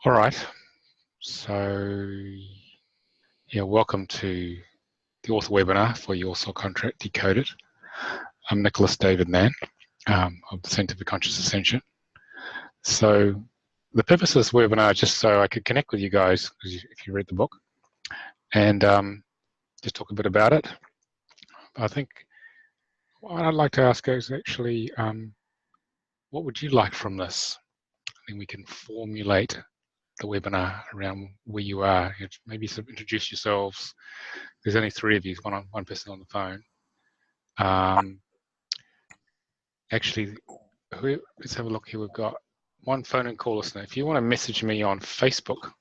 All right. So, yeah, welcome to the author webinar for your soul contract Decoded. I'm Nicolas David Ngan of the Centre for Conscious Ascension. So, the purpose of this webinar is just so I could connect with you guys, if you read the book, and just talk a bit about it. I think what I'd like to ask is actually, what would you like from this? I think we can formulate the webinar around where you are. Maybe sort of introduce yourselves. There's only three of you, one person on the phone. Actually, let's have a look here. We've got one phone and call listener. If you want to message me on Facebook,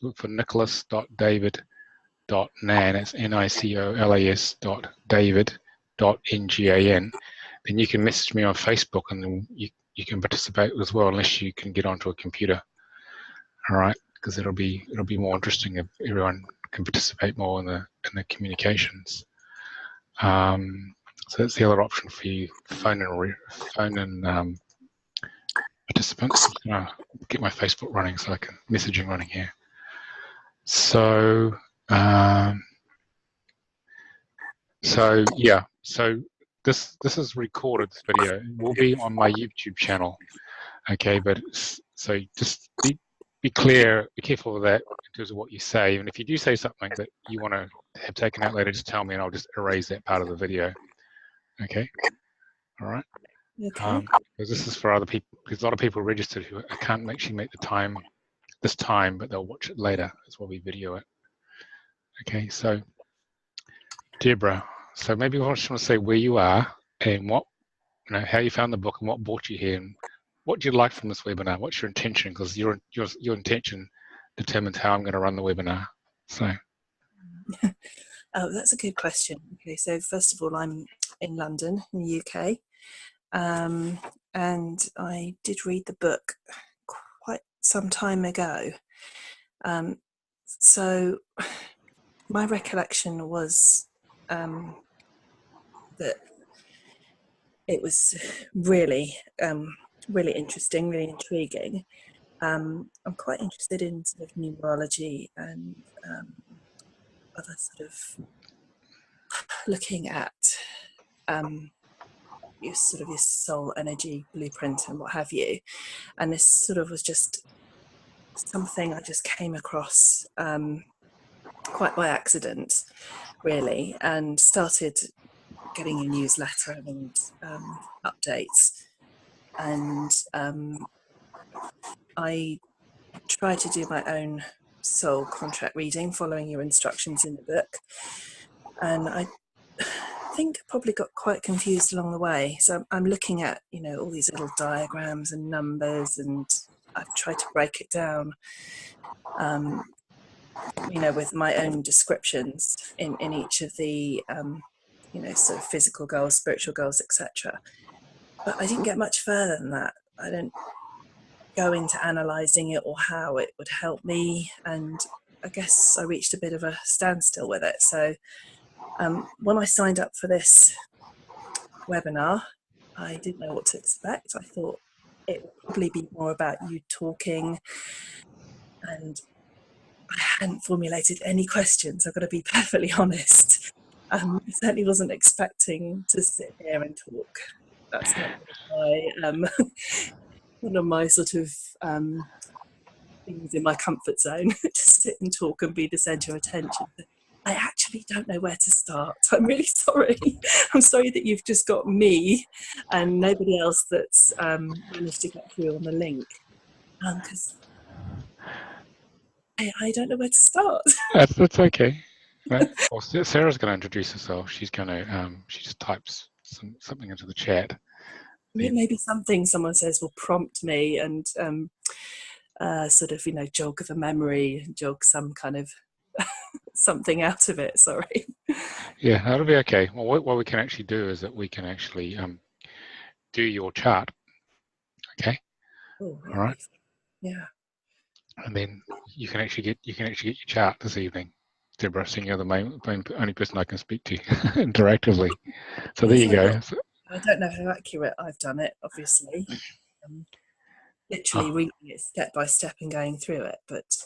look for nicolas.david.ngan. That's nicolas.david.ngan. Then you can message me on Facebook, and then you can participate as well, unless you can get onto a computer. All right, because it'll be more interesting if everyone can participate more in the communications. So that's the other option for you, phone and participants. I'm gonna get my Facebook running so I can messaging running here. So yeah. So this is recorded. This video it will be on my YouTube channel. Okay, but so just be clear, be careful of that in terms of what you say. And if you do say something that you want to have taken out later, just tell me and I'll just erase that part of the video. Okay. All right. Okay. Because this is for other people. There's a lot of people registered who can't actually make the time this time, but they'll watch it later. That's why we video it. Okay. So, Deborah. So maybe I just want to say where you are and what, how you found the book and what brought you here, and what do you like from this webinar? What's your intention? Because your intention determines how I'm going to run the webinar. So. Oh, that's a good question. Okay, so first of all, I'm in London, in the UK, and I did read the book quite some time ago. So my recollection was that it was really, really interesting, really intriguing. I'm quite interested in sort of numerology and other sort of looking at your soul energy blueprint and what have you, and this sort of was just something I just came across quite by accident, really, and started getting a newsletter and updates, and I tried to do my own soul contract reading following your instructions in the book, and I think I probably got quite confused along the way. So I'm looking at, all these little diagrams and numbers, and I've tried to break it down, with my own descriptions in each of the, sort of physical goals, spiritual goals, etc. But I didn't get much further than that. I didn't go into analysing it or how it would help me, and I guess I reached a bit of a standstill with it. So when I signed up for this webinar, I didn't know what to expect. I thought it would probably be more about you talking, and I hadn't formulated any questions. I've got to be perfectly honest. I certainly wasn't expecting to sit here and talk. That's not one of my sort of things in my comfort zone, to sit and talk and be the centre of attention. I actually don't know where to start. I'm really sorry. I'm sorry that you've just got me and nobody else that's managed to get through on the link, because I don't know where to start. That's okay. Right. Well, Sarah's going to introduce herself. She's going to, she just types something into the chat. Maybe something someone says will prompt me and sort of, jog the memory, jog some kind of something out of it. Sorry. Yeah, that'll be okay. Well, what we can actually do is that we can actually do your chart. Okay. Oh, all right. Yeah. And then you can actually get your chart this evening. Deborah, seeing you're the only person I can speak to interactively. So there you go. I don't know how accurate I've done it, obviously. literally reading it step by step and going through it. But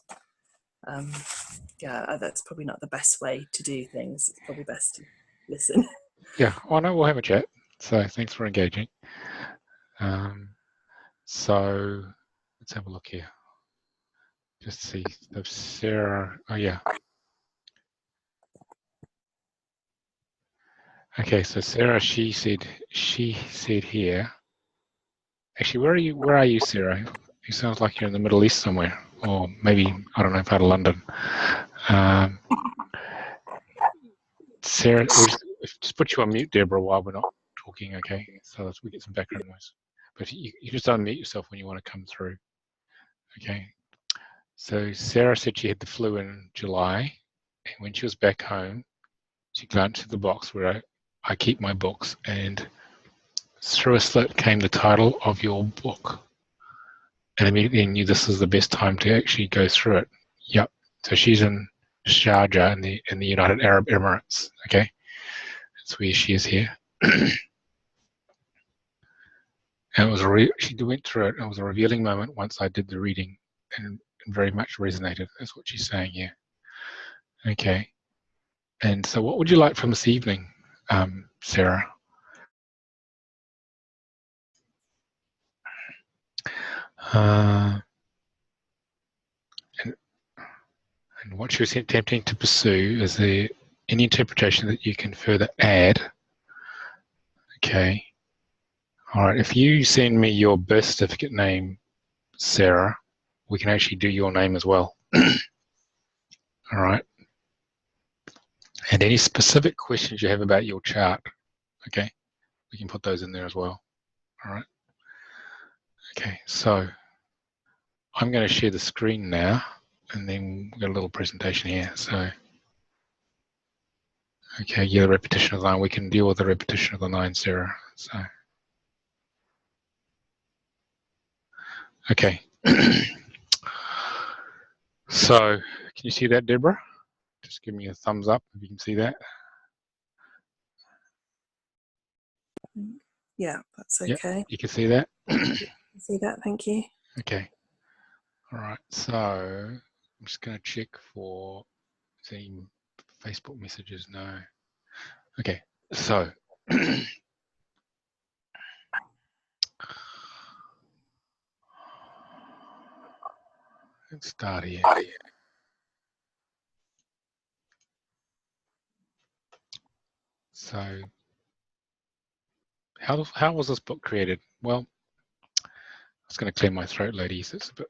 yeah, that's probably not the best way to do things. It's probably best to listen. Yeah, well, no, we'll have a chat. So thanks for engaging. So let's have a look here. Just see if Sarah. Oh yeah. Okay, so Sarah, she said here. Actually, where are you, Sarah? You sound like you're in the Middle East somewhere, or maybe I don't know, part of London. Sarah, we'll just put you on mute, Deborah, while we're not talking, okay? So that we get some background noise. But you just unmute yourself when you want to come through, okay? So Sarah said she had the flu in July, and when she was back home, she glanced at the box where I keep my books, and through a slit came the title of your book. And immediately knew this was the best time to actually go through it. Yep. So she's in Sharjah in the United Arab Emirates, okay? That's where she is here. And it was she went through it. It was a revealing moment once I did the reading, and very much resonated. That's what she's saying here. Okay. And so, what would you like from this evening, Sarah? And what she was attempting to pursue is there any interpretation that you can further add? Okay. All right. If you send me your birth certificate name, Sarah, we can actually do your name as well. All right. And any specific questions you have about your chart, okay, we can put those in there as well. All right. Okay. So I'm going to share the screen now, and then we've got a little presentation here. So, okay, yeah, the repetition of the line. We can deal with the repetition of the line, Sarah. So, okay. So, can you see that, Deborah? Just give me a thumbs up if you can see that. Yeah, that's okay. Yep, you can see that? See that, thank you. Okay. All right, so I'm just going to check for any Facebook messages. No. Okay, so let's start here. So how was this book created? Well, I was going to clear my throat, ladies. It's a bit.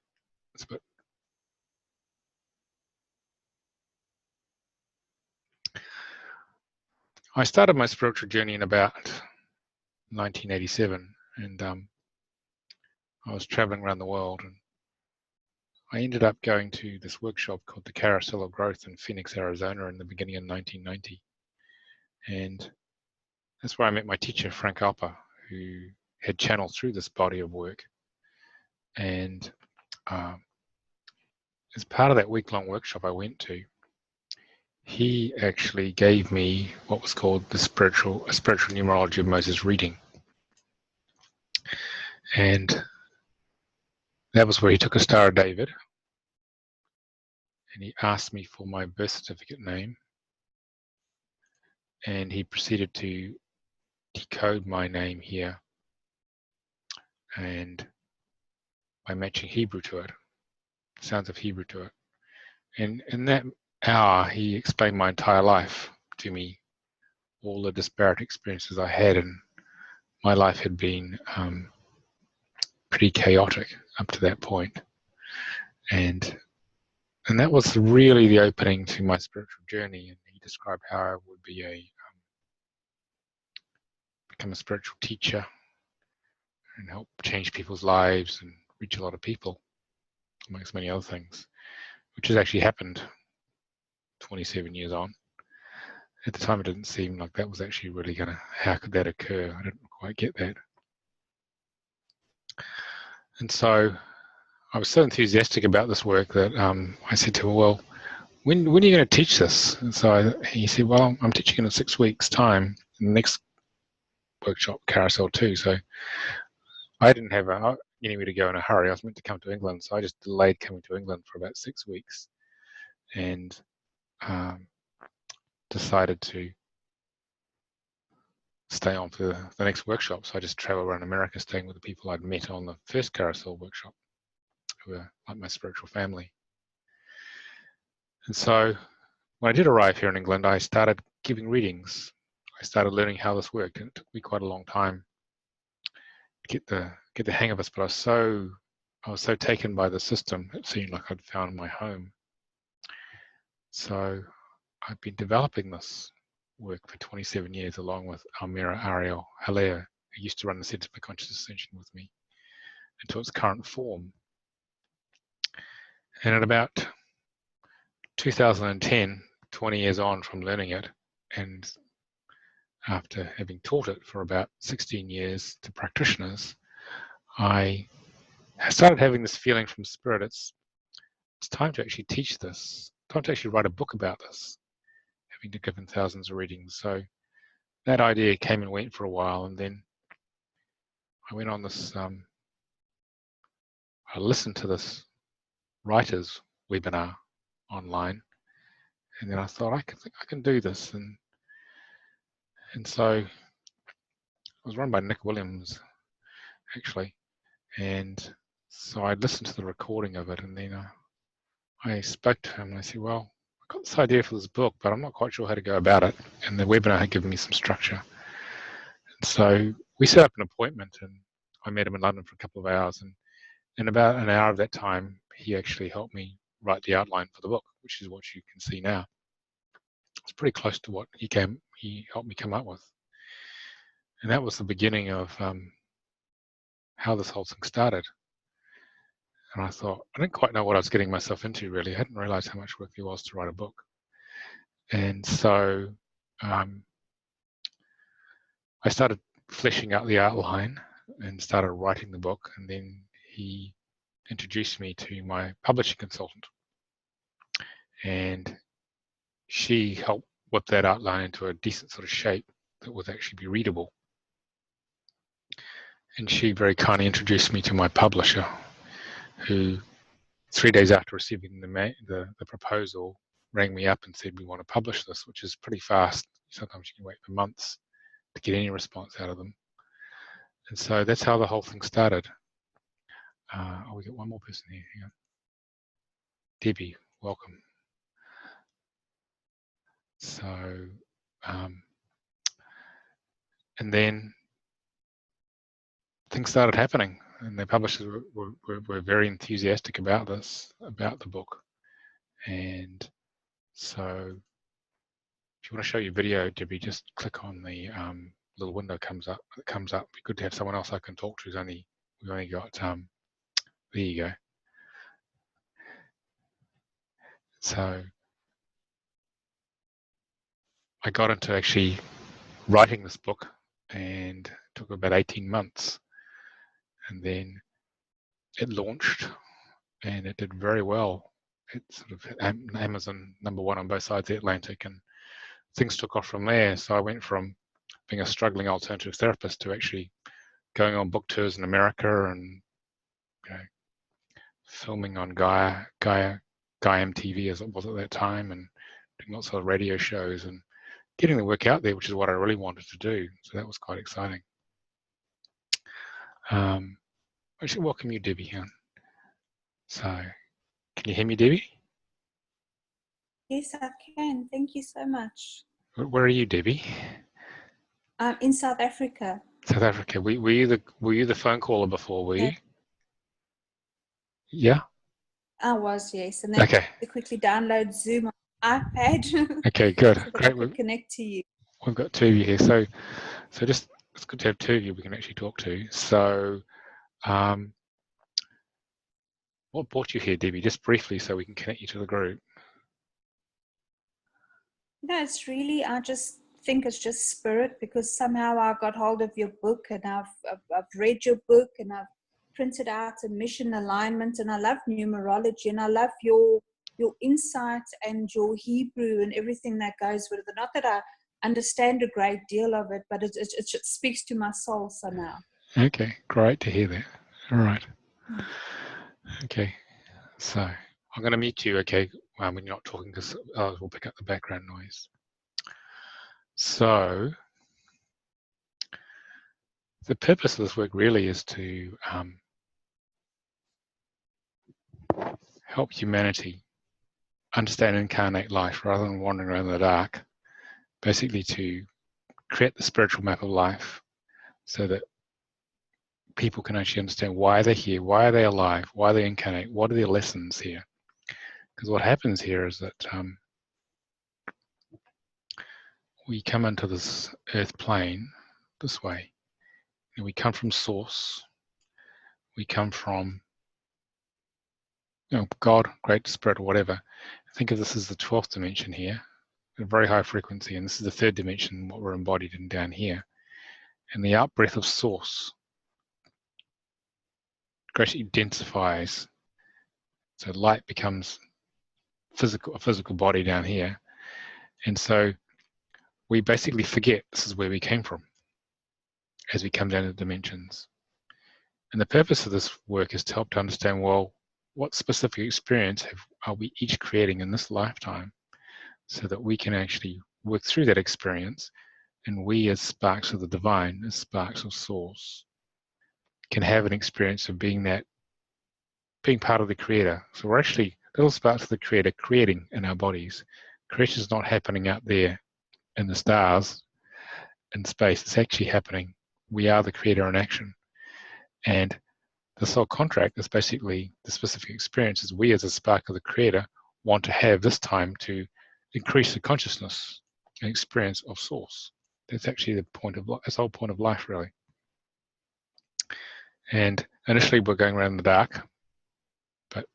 I started my spiritual journey in about 1987, and I was traveling around the world, and I ended up going to this workshop called the Carousel of Growth in Phoenix, Arizona, in the beginning of 1990, and that's where I met my teacher, Frank Alpa, who had channeled through this body of work. And as part of that week-long workshop I went to, he actually gave me what was called a spiritual numerology of Moses reading. And that was where he took a Star of David, and he asked me for my birth certificate name, and he proceeded to decode my name here, and by matching Hebrew to it, sounds of Hebrew to it. And in that hour, he explained my entire life to me, all the disparate experiences I had, and my life had been pretty chaotic up to that point. And that was really the opening to my spiritual journey. And he described how I would be become a spiritual teacher and help change people's lives and reach a lot of people, amongst many other things, which has actually happened 27 years on. At the time, it didn't seem like that was actually really going to, how could that occur? I didn't quite get that. And so I was so enthusiastic about this work that I said to him, well, when are you going to teach this? And so he said, well, I'm teaching in 6 weeks' time, in the next workshop, Carousel 2. So I didn't have anywhere to go in a hurry. I was meant to come to England, so I just delayed coming to England for about 6 weeks, and decided to stay on for the next workshop. So I just traveled around America, staying with the people I'd met on the first carousel workshop, who were like my spiritual family. And so when I did arrive here in England, I started giving readings. I started learning how this worked, and it took me quite a long time to get the hang of this. But I was so taken by the system, it seemed like I'd found my home. So I've been developing this work for 27 years, along with Almira Ariel Halea, who used to run the Centre for Conscious Ascension with me, into its current form. And at about 2010, 20 years on from learning it, and after having taught it for about 16 years to practitioners, I started having this feeling from Spirit, it's time to actually teach this, time to actually write a book about this, having given thousands of readings. So that idea came and went for a while, and then I went on this, I listened to this writer's webinar online, and then I thought, I can do this. And so it was run by Nick Williams, actually. And so I listened to the recording of it, and then I spoke to him, and I said, well, I've got this idea for this book, but I'm not quite sure how to go about it. And the webinar had given me some structure. And so we set up an appointment, and I met him in London for a couple of hours. And in about an hour of that time, he actually helped me write the outline for the book, which is what you can see now. It's pretty close to what he helped me come up with. And that was the beginning of how this whole thing started. And I thought, I didn't quite know what I was getting myself into, really. I hadn't realized how much work there was to write a book. And so I started fleshing out the outline and started writing the book. And then he introduced me to my publishing consultant. And she helped whip that outline into a decent sort of shape that would actually be readable. And she very kindly introduced me to my publisher, who 3 days after receiving the proposal, rang me up and said, we want to publish this, which is pretty fast. Sometimes you can wait for months to get any response out of them. And so that's how the whole thing started. We got one more person here. Hang on. Debbie, welcome. So, and then things started happening, and the publishers were very enthusiastic about the book. And so if you want to show your video, Debbie, just click on the little window comes up. It'd be good to have someone else I can talk to. We've only got there you go. So I got into actually writing this book, and it took about 18 months, and then it launched, and it did very well. It sort of hit Amazon #1 on both sides of the Atlantic, and things took off from there. So I went from being a struggling alternative therapist to actually going on book tours in America, and filming on Gaia MTV as it was at that time, and doing lots of radio shows and getting the work out there, which is what I really wanted to do. So that was quite exciting. I should welcome you, Debbie, here. So can you hear me, Debbie? Yes, I can. Thank you so much. Where are you, Debbie? In South Africa. South Africa. Were you the phone caller before? Were you? Yeah. I was, yes, and then okay. to quickly download Zoom on my iPad. Okay, good. So that Great. I could connect to you. We've got two of you here, so just it's good to have two of you we can actually talk to. So, what brought you here, Debbie? Just briefly, so we can connect you to the group. No, it's really, I just think it's just spirit, because somehow I got hold of your book, and I've read your book, and I've printed out a mission alignment, and I love numerology, and I love your insight and your Hebrew and everything that goes with it. Not that I understand a great deal of it, but it speaks to my soul somehow. Okay, great to hear that. All right. Okay. So I'm going to mute you, okay, when you're not talking, because we'll pick up the background noise. So the purpose of this work really is to help humanity understand and incarnate life rather than wandering around in the dark, basically to create the spiritual map of life so that people can actually understand why they're here, why are they alive, why they incarnate, what are their lessons here. Because what happens here is that we come into this earth plane this way, and we come from source, we come from God, great spirit, or whatever. Think of this as the 12th dimension here, a very high frequency, and this is the 3rd dimension, what we're embodied in down here. And the out breath of source gradually densifies, so light becomes a physical body down here. And so we basically forget this is where we came from as we come down the dimensions. And the purpose of this work is to help to understand, well, what specific experience are we each creating in this lifetime, so that we can actually work through that experience, and we as sparks of the divine, as sparks of source, can have an experience of being part of the creator. So we're actually little sparks of the creator creating in our bodies. Creation is not happening out there in the stars, in space. It's actually happening. We are the creator in action. And the soul contract is basically the specific experiences we as a spark of the creator want to have this time to increase the consciousness and experience of source. That's actually the point of life. That's the whole point of life, really. And initially we're going around in the dark, but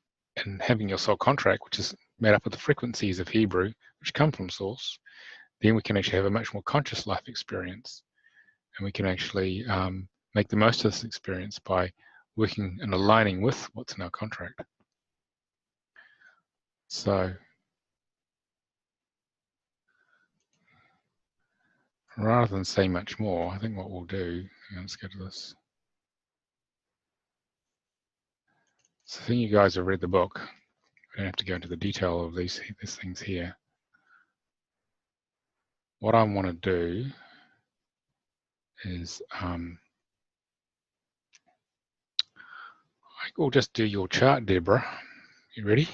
in having your soul contract, which is made up of the frequencies of Hebrew, which come from source, then we can actually have a much more conscious life experience. And we can actually make the most of this experience by working and aligning with what's in our contract. So rather than say much more, I think what we'll do, let's go to this. So I think you guys have read the book. I don't have to go into the detail of these things here. What I want to do is we'll just do your chart, Deborah. You ready?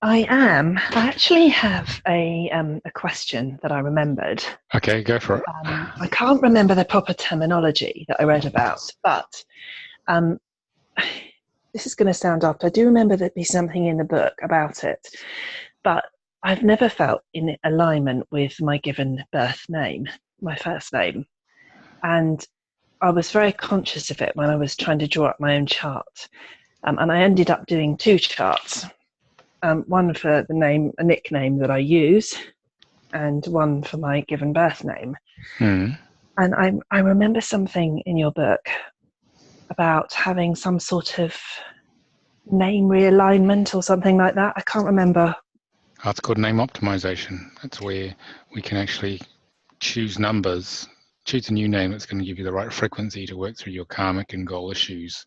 I am. I actually have a question that I remembered. Okay, go for it. I can't remember the proper terminology that I read about, but this is going to sound odd. I do remember there be something in the book about it, but I've never felt in alignment with my given birth name, my first name. And I was very conscious of it when I was trying to draw up my own chart. And I ended up doing 2 charts. One for the name, a nickname that I use, and one for my given birth name. And I remember something in your book about having some sort of name realignment or something like that. I can't remember. It's called name optimization. That's where we can actually choose numbers, choose a new name that's going to give you the right frequency to work through your karmic and goal issues,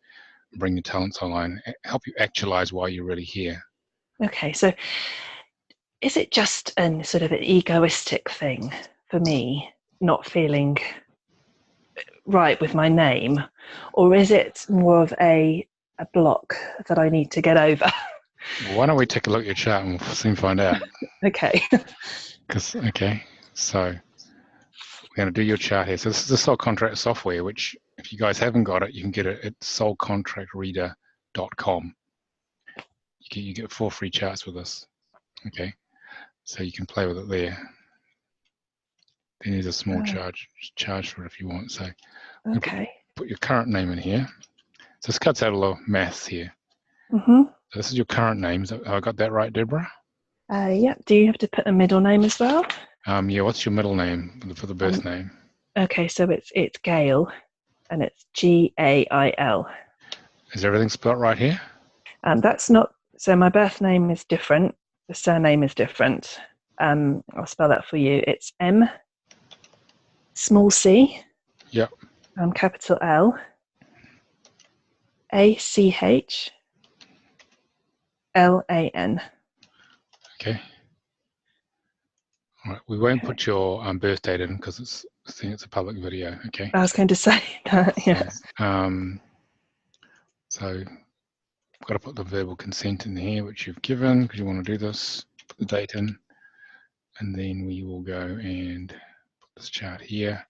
bring your talents online, help you actualize why you're really here. Okay, so is it just a sort of an egoistic thing for me, not feeling right with my name, or is it more of a block that I need to get over? Well, why don't we take a look at your chart and we'll soon find out. Okay. Okay, so we're going to do your chart here. So this is the soul contract software, which if you guys haven't got it, you can get it at soulcontractreader.com. You get 4 free charts with us. Okay, so you can play with it there. Then there's a small charge for it if you want. So okay, put your current name in here. So this cuts out a lot of maths here. Mm-hmm. So this is your current name. Have I got that right, Deborah? Yeah. Do you have to put a middle name as well? Yeah. What's your middle name for the birth name? Okay, so it's Gail, and it's Gail. Is everything spelled right here? That's not. So my birth name is different. The surname is different. I'll spell that for you. It's M, small c. Yep. Capital L. ACHLAN. Okay. All right. We won't put your birth date in because I think it's a public video. Okay. I was going to say that. Yeah. So I've got to put the verbal consent in here, which you've given because you want to do this. Put the date in, and then we will go and put this chart here.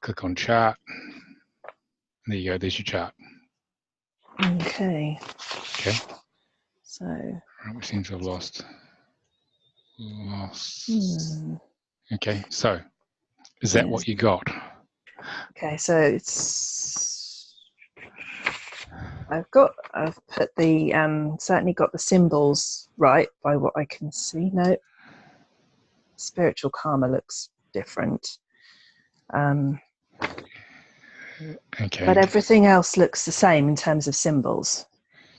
Click on chart. There you go. There's your chart. Okay. Okay. So. Right, we seem to have lost. Okay. So, is that what you got? Okay. So it's. I've put the certainly got the symbols right by what I can see. No. Spiritual karma looks different. Okay. But everything else looks the same in terms of symbols.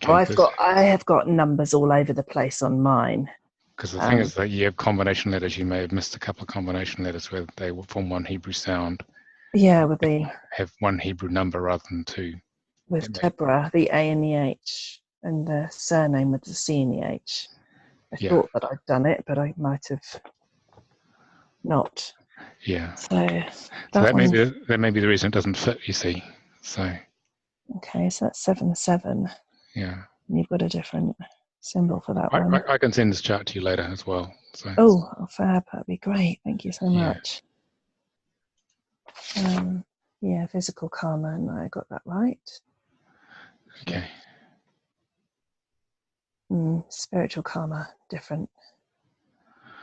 Okay, I have got numbers all over the place on mine. Because the thing is that you have combination letters. You may have missed a couple of combination letters where they will form one Hebrew sound. Yeah, with the have one Hebrew number rather than two. With Deborah, the A and the H, and the surname with the C and the H. I thought that I'd done it, but I might have not. Yeah. So that may be the reason it doesn't fit. You see. So. Okay, so that's 7-7. Yeah. And you've got a different symbol for that one. I can send this chart to you later as well. So. Oh, fab! That'd be great. Thank you so much. Yeah, physical karma, and I got that right. Okay. Spiritual karma, different.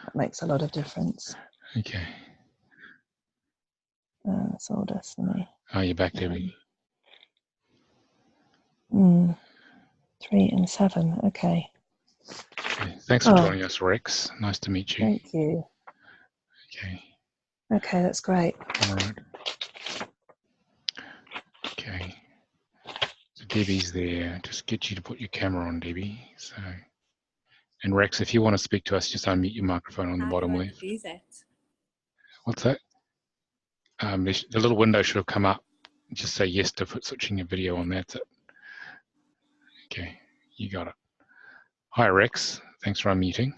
That makes a lot of difference. Okay. Soul destiny. Oh, you're back, Debbie. 3 and 7. Okay. Thanks for joining us, Rex. Nice to meet you. Thank you. Okay. Okay, that's great. All right. Okay. So Debbie's there. Just get you to put your camera on, Debbie. So, and Rex, if you want to speak to us, just unmute your microphone on the bottom left. Do that? What's that? The little window should have come up. Just say yes to switching your video on. That's it. Okay, you got it. Hi, Rex. Thanks for unmuting.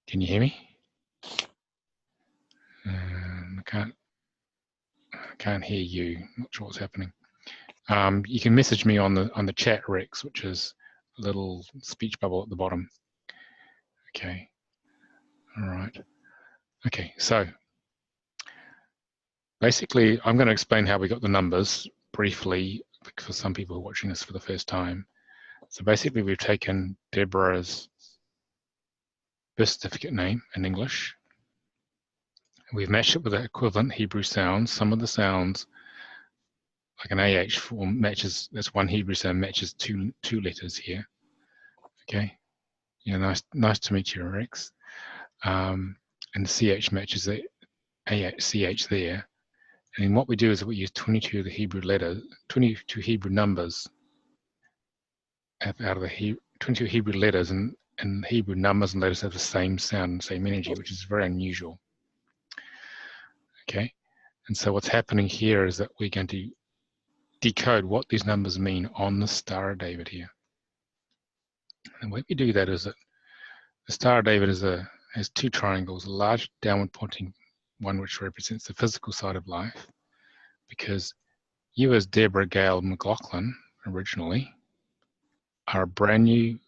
Can you hear me? I can't hear you. Not sure what's happening. You can message me on the chat, Rex, which is a little speech bubble at the bottom. Okay. All right. Okay. So basically, I'm going to explain how we got the numbers briefly for some people who are watching this for the first time. So basically, we've taken Deborah's birth certificate name in English. We've matched it with the equivalent Hebrew sounds. Some of the sounds, like an AH form, matches. That's one Hebrew sound matches two letters here. Okay. Yeah. Nice to meet you, Rex. And the CH matches the AH, CH there. And what we do is we use 22 of the Hebrew letters, 22 Hebrew numbers out of the 22 Hebrew letters, and Hebrew numbers and letters have the same sound, same energy, which is very unusual. Okay, and so what's happening here is that we're going to decode what these numbers mean on the Star of David here. And the way we do that is that the Star of David has two triangles, a large downward pointing one which represents the physical side of life, because you as Deborah Gale McLaughlin originally are a brand new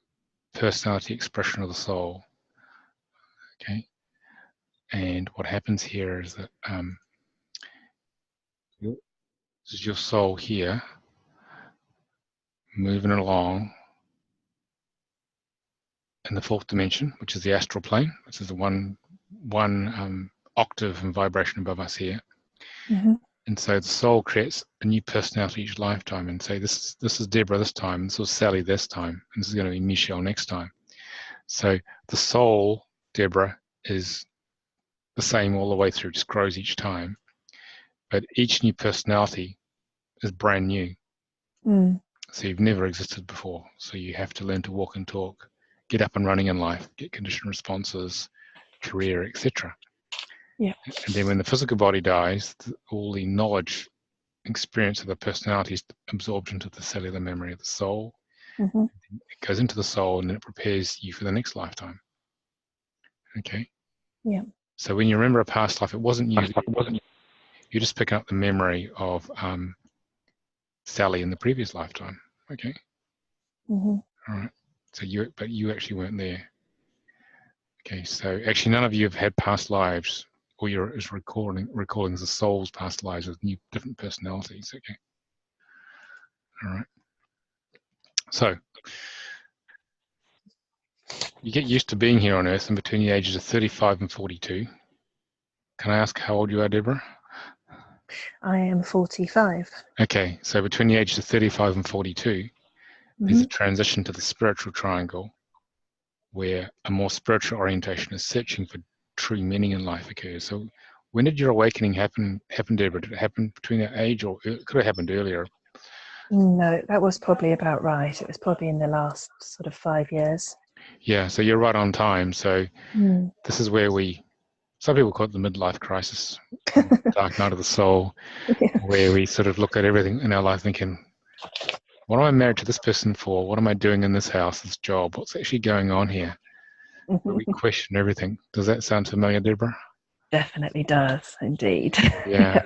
personality expression of the soul. Okay, and what happens here is that this is your soul here moving along in the fourth dimension, which is the astral plane, which is the one octave and vibration above us here. Mm-hmm. And so the soul creates a new personality each lifetime, and say this is Deborah this time, this was Sally this time, and this is going to be Michelle next time. So the soul, Deborah, is the same all the way through, just grows each time. But each new personality is brand new. So you've never existed before. So you have to learn to walk and talk, get up and running in life, get conditioned responses, career, etc. Yeah. And then when the physical body dies, all the knowledge experience of the personality is absorbed into the cellular memory of the soul. Mm-hmm. It goes into the soul and then it prepares you for the next lifetime. Okay. Yeah. So when you remember a past life, it wasn't you. You're just picking up the memory of Sally in the previous lifetime. Okay. Mm-hmm. All right. So you actually weren't there. Okay. So actually, none of you have had past lives. All you're is recalling the soul's past lives with new, different personalities. Okay. All right. So you get used to being here on Earth in between the ages of 35 and 42. Can I ask how old you are, Deborah? I am 45. Okay, so between the ages of 35 and 42, there's Mm-hmm. a transition to the spiritual triangle where a more spiritual orientation is searching for true meaning in life occurs. So when did your awakening happen, Deborah? Did it happen between that age, or it could have happened earlier? No, that was probably about right. It was probably in the last sort of 5 years. Yeah, so you're right on time. So this is where some people call it the midlife crisis, dark night of the soul, Yeah. where we sort of look at everything in our life thinking, what am I married to this person for? What am I doing in this house, this job? What's actually going on here? Where we question everything. Does that sound familiar, Deborah? Definitely does, indeed. Yeah.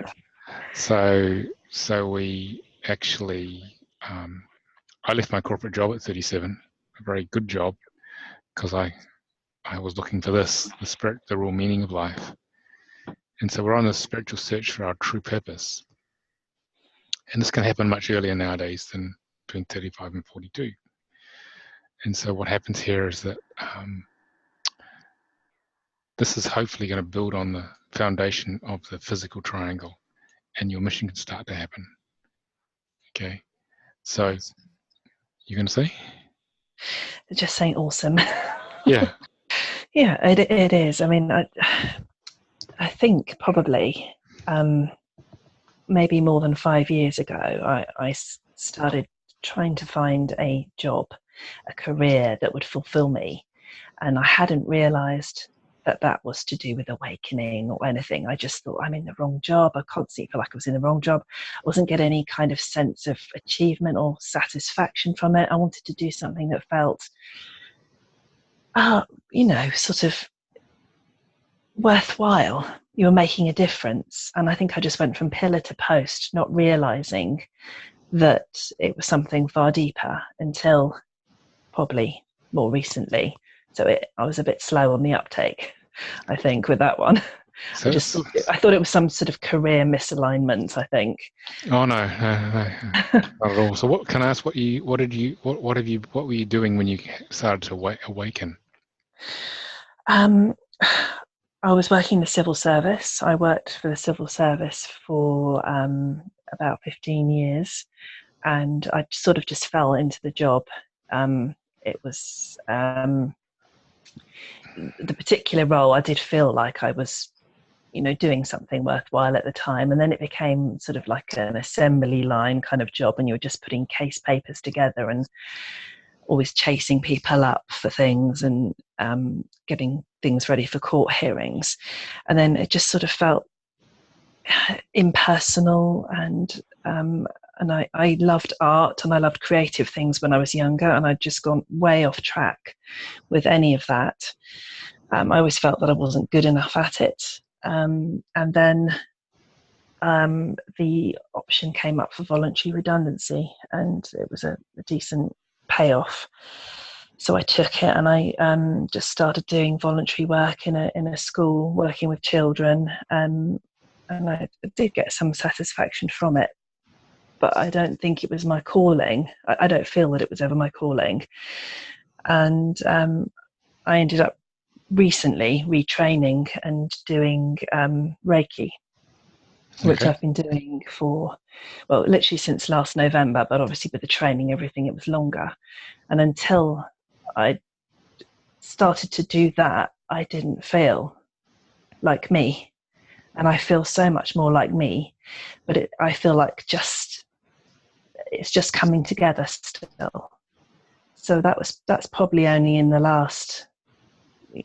So we actually, I left my corporate job at 37, a very good job, because I was looking for the real meaning of life. And so we're on this spiritual search for our true purpose. And this can happen much earlier nowadays than between 35 and 42. And so what happens here is that this is hopefully going to build on the foundation of the physical triangle, and your mission can start to happen. Okay. So you're going to say? Just saying awesome. Yeah. Yeah, it is. I mean, I think probably maybe more than 5 years ago, I started trying to find a job, a career that would fulfill me. And I hadn't realized that was to do with awakening or anything. I just thought, I'm in the wrong job. I constantly felt like I was in the wrong job. I wasn't getting any kind of sense of achievement or satisfaction from it. I wanted to do something that felt, sort of worthwhile. You were making a difference. And I think I just went from pillar to post, not realizing that it was something far deeper until probably more recently. So I was a bit slow on the uptake, I think, with that one. So I thought it was some sort of career misalignment, I think. Oh no, not at all. So what can I ask? What were you doing when you started to awaken? I was working the civil service. I worked for the civil service for about 15 years, and I sort of just fell into the job. It was the particular role. I did feel like I was, doing something worthwhile at the time, and then it became sort of like an assembly line kind of job, and you were just putting case papers together and always chasing people up for things and getting things ready for court hearings. And then it just sort of felt impersonal, and I loved art and I loved creative things when I was younger, and I'd just gone way off track with any of that. I always felt that I wasn't good enough at it. And then the option came up for voluntary redundancy, and it was a decent payoff. So I took it, and I just started doing voluntary work in a school, working with children, and I did get some satisfaction from it. But I don't think it was my calling. I don't feel that it was ever my calling. And I ended up recently retraining and doing Reiki, which I've been doing for, literally since last November, but obviously with the training, everything, it was longer. And until I started to do that, I didn't feel like me. And I feel so much more like me, but I feel like it's just coming together still. So that's probably only in the last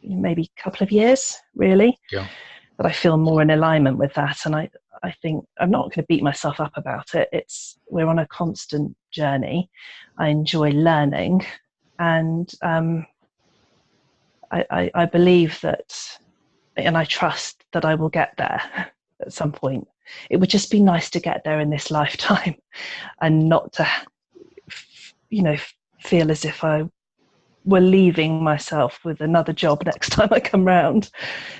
maybe couple of years, really, that I feel more in alignment with that. And I think I'm not going to beat myself up about it. We're on a constant journey. I enjoy learning, and I believe that, and I trust that I will get there at some point. It would just be nice to get there in this lifetime, and not to, feel as if I were leaving myself with another job next time I come round.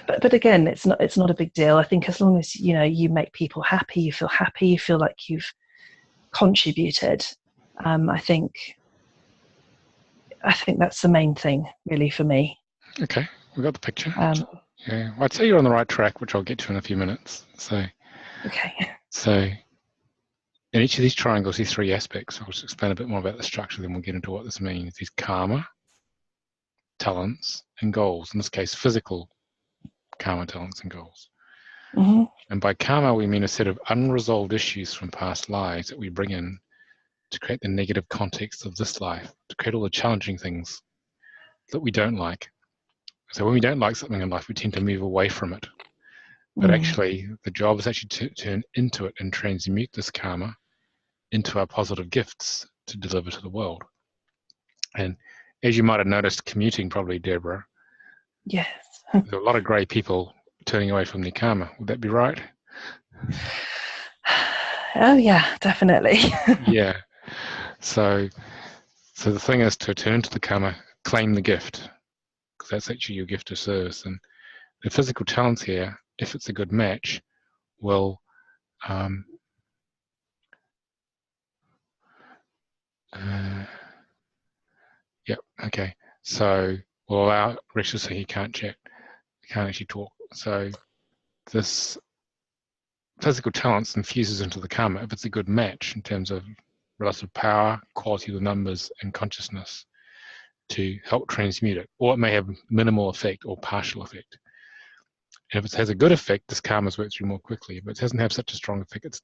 But again, it's not a big deal. I think as long as you make people happy, you feel like you've contributed. I think that's the main thing, really, for me. Okay, we got the picture. Yeah, I'd say you're on the right track, which I'll get to in a few minutes. So, okay. So, in each of these triangles, these three aspects, I'll just explain a bit more about the structure, then we'll get into what this means. These karma, talents, and goals. In this case, physical karma, talents, and goals. Mm-hmm. And by karma, we mean a set of unresolved issues from past lives that we bring in to create the negative context of this life, to create all the challenging things that we don't like. So when we don't like something in life, we tend to move away from it. But actually, the job is actually to turn into it and transmute this karma into our positive gifts to deliver to the world. And as you might have noticed, commuting probably, Deborah, Yes. there are a lot of grey people turning away from their karma. Would that be right? Oh yeah, definitely. Yeah. So the thing is to turn to the karma, claim the gift, because that's actually your gift of service. And the physical talents here, if it's a good match, will yep, okay. So we'll allow Richard, so he can't chat, he can't actually talk. So this physical talents infuses into the karma if it's a good match in terms of relative power, quality of the numbers, and consciousness to help transmute it. Or it may have minimal effect or partial effect. And if it has a good effect, this karma's worked through more quickly. But it doesn't have such a strong effect, it's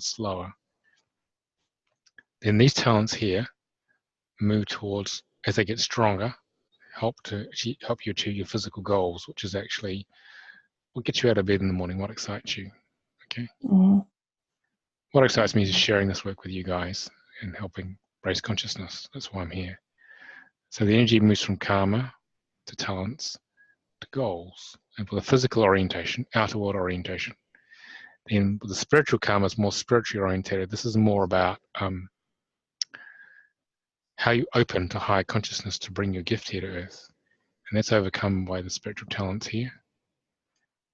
slower. Then these talents here move towards, as they get stronger, help you achieve your physical goals, which is actually what gets you out of bed in the morning, what excites you. Okay. What excites me is sharing this work with you guys and helping raise consciousness. That's why I'm here. So the energy moves from karma to talents to goals, and for the physical orientation, outer world orientation. Then with the spiritual karma is more spiritually orientated. This is more about how you open to higher consciousness to bring your gift here to earth. And that's overcome by the spiritual talents here.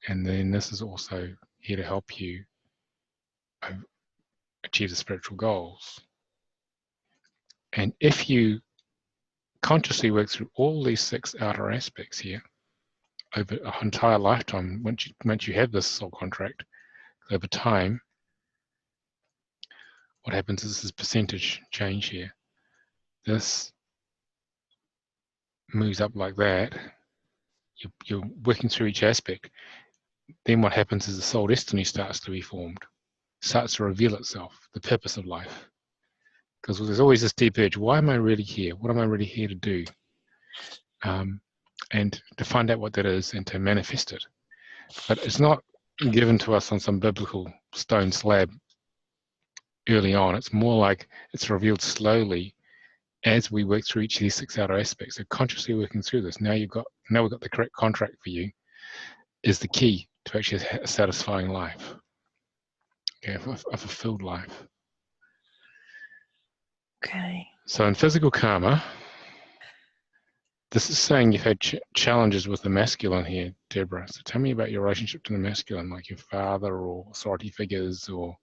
And then this is also here to help you achieve the spiritual goals. And if you consciously work through all these 6 outer aspects here over an entire lifetime, once you have this soul contract, over time, what happens is this percentage change here. This moves up like that. You're working through each aspect. Then what happens is the soul destiny starts to be formed, starts to reveal itself, the purpose of life. Because there's always this deep urge, why am I really here? What am I really here to do? And to find out what that is and to manifest it. But it's not given to us on some biblical stone slab early on. It's more like it's revealed slowly as we work through each of these 6 outer aspects. So consciously working through this, now we've got the correct contract for you, is the key to actually a satisfying life. Okay, a fulfilled life. Okay. So in physical karma, this is saying you've had challenges with the masculine here, Deborah. So tell me about your relationship to the masculine, like your father or authority figures or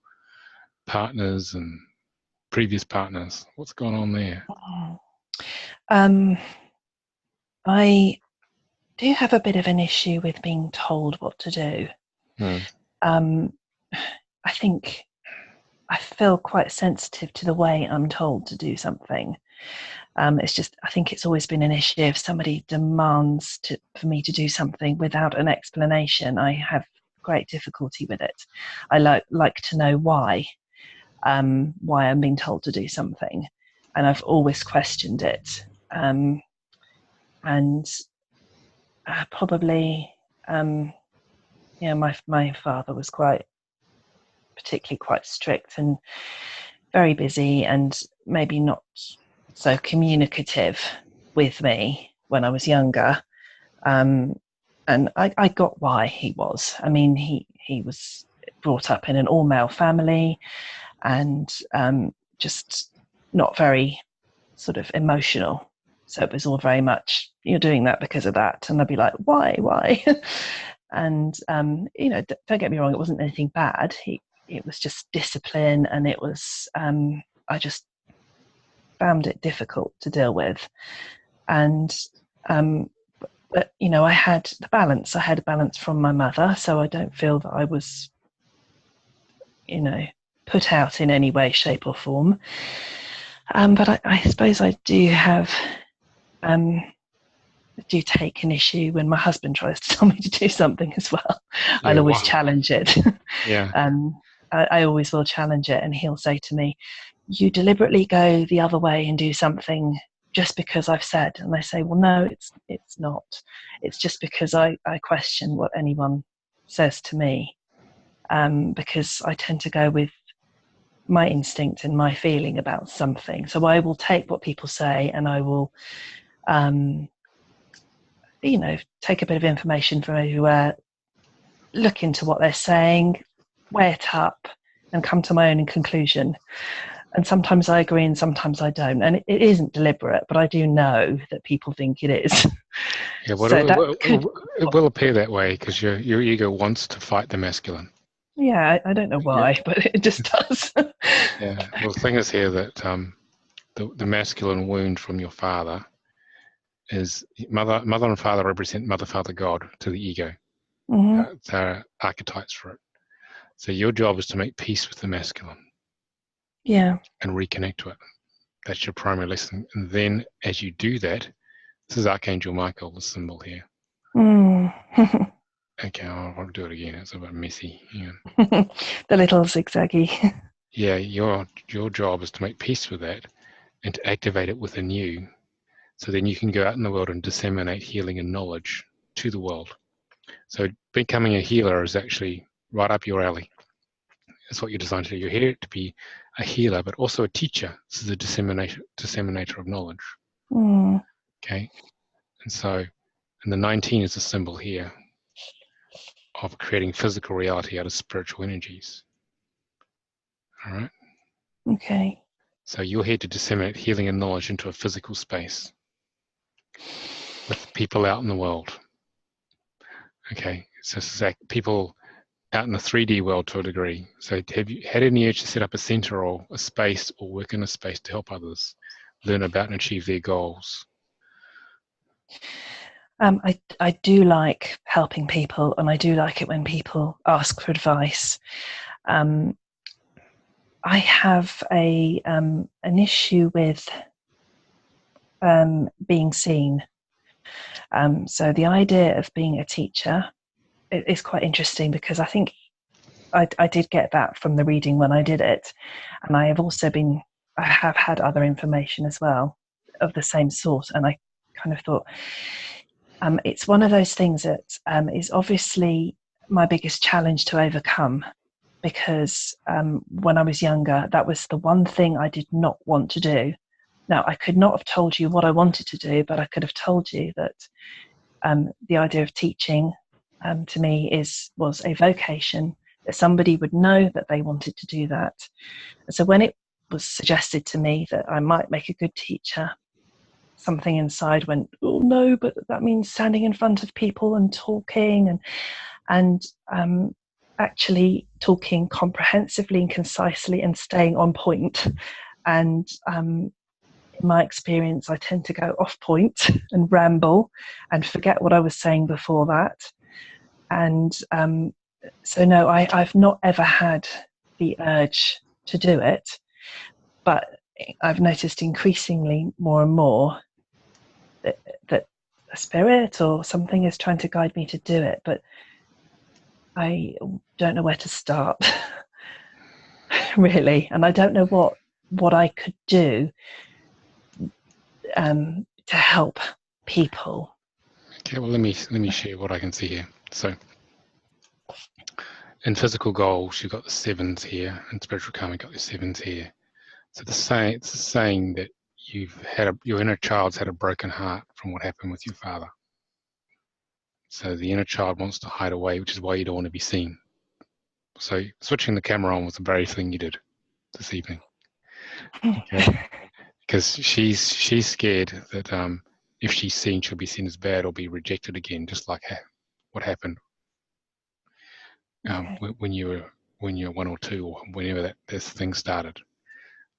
partners and previous partners. What's going on there? I do have a bit of an issue with being told what to do. I think I feel quite sensitive to the way I'm told to do something. It's just, I think it's always been an issue. If somebody demands for me to do something without an explanation, I have great difficulty with it. I like to know why I'm being told to do something, and I've always questioned it. And probably, my father was quite particularly quite strict and very busy and maybe not so communicative with me when I was younger. And I got why he was. I mean, he was brought up in an all-male family and just not very sort of emotional. So it was all very much, you're doing that because of that. And I'd be like, why? And, don't get me wrong, it wasn't anything bad. It was just discipline, and it was, I just found it difficult to deal with. And, but, I had the balance. I had a balance from my mother, so I don't feel that I was, put out in any way, shape or form. But I suppose I do have, do take an issue when my husband tries to tell me to do something as well. Yeah, I'll always challenge it. Yeah. I always will challenge it, and he'll say to me, you deliberately go the other way and do something just because I've said. And I say, well, no, it's not. It's just because I question what anyone says to me, because I tend to go with my instinct and my feeling about something. So I will take what people say, and I will take a bit of information from everywhere, look into what they're saying, weigh it up, and come to my own conclusion. And sometimes I agree and sometimes I don't. And it isn't deliberate, but I do know that people think it is. Yeah, well, So it will appear that way because your ego wants to fight the masculine. Yeah, I don't know why, but it just does. Yeah, well, the thing is here that the masculine wound from your father is mother and father represent mother, father, God to the ego. Mm-hmm. They're archetypes for it. So your job is to make peace with the masculine. Yeah. And reconnect to it. That's your primary lesson. And then as you do that, this is Archangel Michael, the symbol here. Mm. Okay, I won't do it again. It's a bit messy. The little zigzaggy. Yeah, your job is to make peace with that and to activate it within you. So then you can go out in the world and disseminate healing and knowledge to the world. So becoming a healer is actually right up your alley. That's what you're designed to do. You're here to be a healer, but also a teacher. This is a disseminator of knowledge. Mm. Okay. And so, and the 19 is a symbol here of creating physical reality out of spiritual energies. All right. Okay. So you're here to disseminate healing and knowledge into a physical space with people out in the world. Okay. So it's like people out in the 3D world to a degree. So have you had any urge to set up a center or a space or work in a space to help others learn about and achieve their goals? I do like helping people, and I do like it when people ask for advice. I have an issue with being seen. So the idea of being a teacher is quite interesting, because I think I did get that from the reading when I did it, and I have had other information as well of the same sort, and I kind of thought it's one of those things that is obviously my biggest challenge to overcome, because when I was younger, that was the one thing I did not want to do. Now, I could not have told you what I wanted to do, but I could have told you that the idea of teaching to me was a vocation, that somebody would know that they wanted to do that. And so when it was suggested to me that I might make a good teacher, something inside went, oh no, but that means standing in front of people and talking and actually talking comprehensively and concisely and staying on point. And in my experience, I tend to go off point and ramble and forget what I was saying before that. And so no, I've not ever had the urge to do it, but I've noticed increasingly more and more that a spirit or something is trying to guide me to do it, but I don't know where to start. Really, and I don't know what I could do to help people. Okay, well let me share what I can see here. So in physical goals, you've got the 7s here, and spiritual karma, you've got the 7s here. So it's the saying that your inner child's had a broken heart from what happened with your father. So the inner child wants to hide away, which is why you don't want to be seen. So switching the camera on was the very thing you did this evening. Okay. Because she's scared that if she's seen, she'll be seen as bad or be rejected again, just like what happened when you were 1 or 2 or whenever this thing started.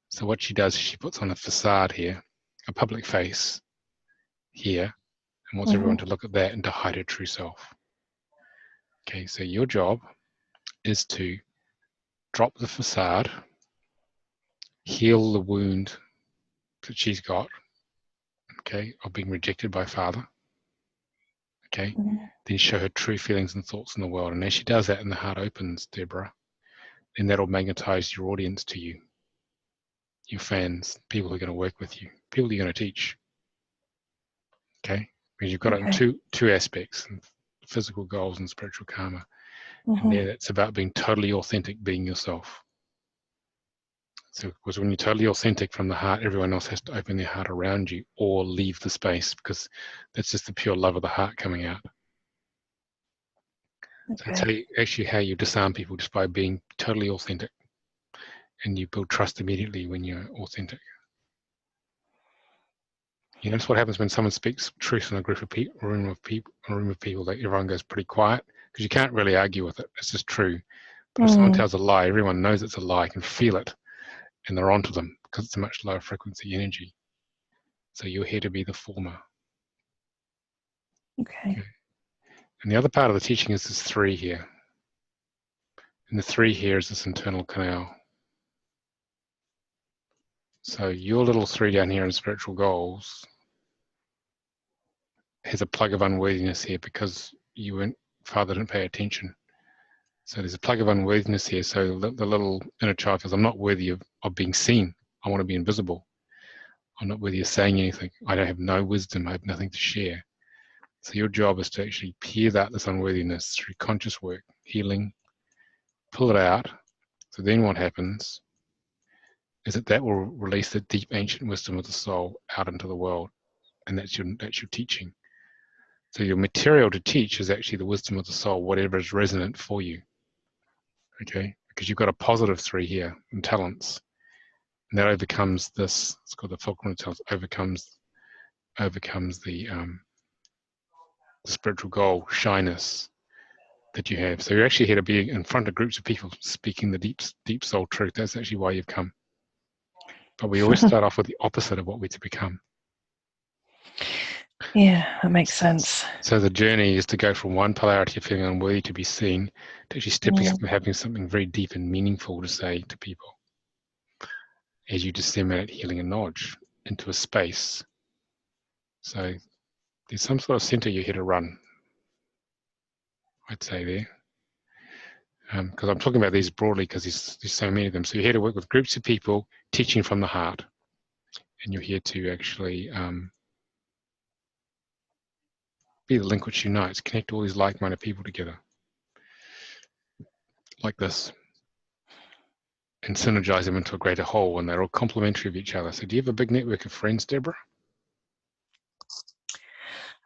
So what she does is she puts on a facade here, a public face here, and wants everyone to look at that and to hide her true self. Okay, so your job is to drop the facade, heal the wound that she's got, okay, of being rejected by father, okay, then show her true feelings and thoughts in the world. And as she does that and the heart opens, Deborah, then that'll magnetize your audience to you, your fans, people who are going to work with you, people you're going to teach, okay, because you've got it in two aspects, physical goals and spiritual karma. And there, it's about being totally authentic, being yourself. So, because when you're totally authentic from the heart, everyone else has to open their heart around you or leave the space, because that's just the pure love of the heart coming out. So it's how you disarm people, just by being totally authentic, and you build trust immediately when you're authentic. You know, that's what happens when someone speaks truth in a group of people, a room of people. That everyone goes pretty quiet, because you can't really argue with it. It's just true. But if someone tells a lie, everyone knows it's a lie, can feel it, and they're onto them, because it's a much lower frequency energy. So you're here to be the former. Okay. And the other part of the teaching is this 3 here. And the 3 here is this internal canal. So your little 3 down here in spiritual goals has a plug of unworthiness here, because father didn't pay attention. So there's a plug of unworthiness here. So the little inner child feels, I'm not worthy of being seen. I want to be invisible. I'm not worthy of saying anything. I don't have no wisdom. I have nothing to share. So your job is to actually peer out this unworthiness through conscious work, healing, pull it out. So then what happens is that will release the deep ancient wisdom of the soul out into the world. And that's your teaching. So your material to teach is actually the wisdom of the soul, whatever is resonant for you. Okay? Because you've got a positive 3 here in talents. And that overcomes this, it's called the fulcrum talents, overcomes the spiritual goal, shyness that you have. So you're actually here to be in front of groups of people speaking the deep soul truth. That's actually why you've come. But we always start off with the opposite of what we're to become. Yeah, that makes sense. So the journey is to go from one polarity of feeling unworthy to be seen, to actually stepping up and having something very deep and meaningful to say to people as you disseminate healing and knowledge into a space. So there's some sort of center you're here to run, I'd say there. Because I'm talking about these broadly, because there's so many of them. So you're here to work with groups of people, teaching from the heart. And you're here to actually be the link which unites, connect all these like-minded people together, like this, and synergize them into a greater whole, and they're all complementary of each other. So do you have a big network of friends, Deborah?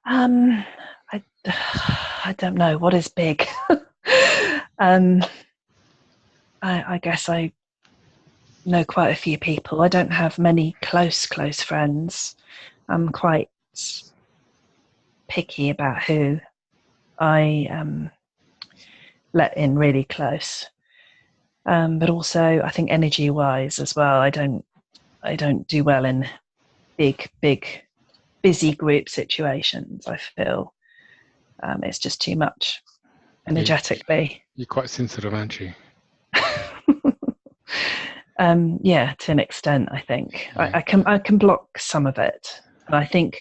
I don't know. What is big? I guess I know quite a few people. I don't have many close friends. I'm quite picky about who I let in really close. But also, I think energy-wise as well, I don't do well in big, busy group situations. I feel it's just too much energetically. You're quite sensitive, aren't you? Yeah, to an extent, I think. Yeah. I can block some of it, and I think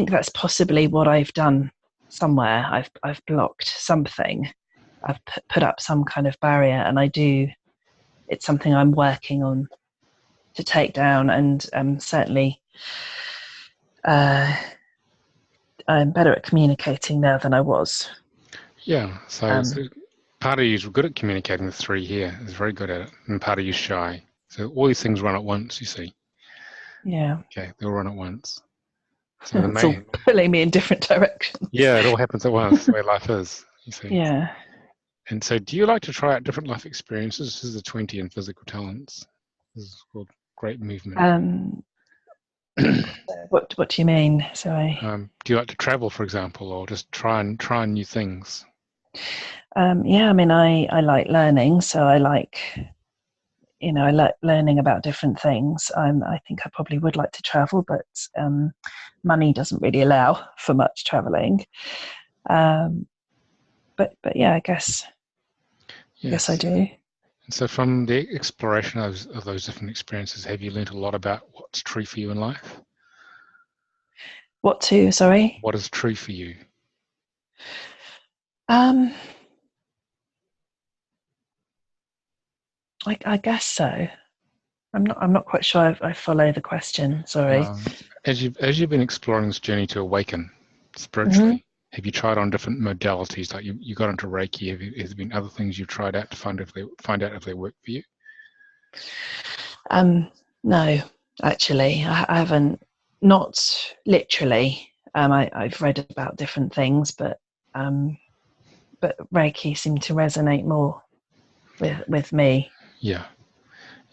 that's possibly what I've done somewhere. I've blocked something. I've put up some kind of barrier, and it's something I'm working on to take down, and certainly I'm better at communicating now than I was. Yeah, so part of you is good at communicating. The 3 here is very good at it, and part of you is shy. So all these things run at once, you see. Yeah. Okay, they all run at once. So the It's all main, pulling me in different directions. yeah, it all happens at once. The way life is, you see. Yeah. And so, do you like to try out different life experiences? This is the 20 in physical talents. This is called great movement. What do you mean? Sorry. Do you like to travel, for example, or just try new things? Yeah, I mean, I like learning, so I like, I like learning about different things. I think I probably would like to travel, but money doesn't really allow for much traveling. But yeah, I guess I do. And so, from the exploration of those different experiences, have you learnt a lot about what's true for you in life? Sorry? What is true for you? I guess so. I'm not quite sure I follow the question. Sorry. As you've been exploring this journey to awaken spiritually, have you tried on different modalities? Like you got into Reiki. Has there been other things you've tried out to find out if they work for you? No, actually, I haven't. Not literally. I've read about different things, but Reiki seemed to resonate more with me. Yeah,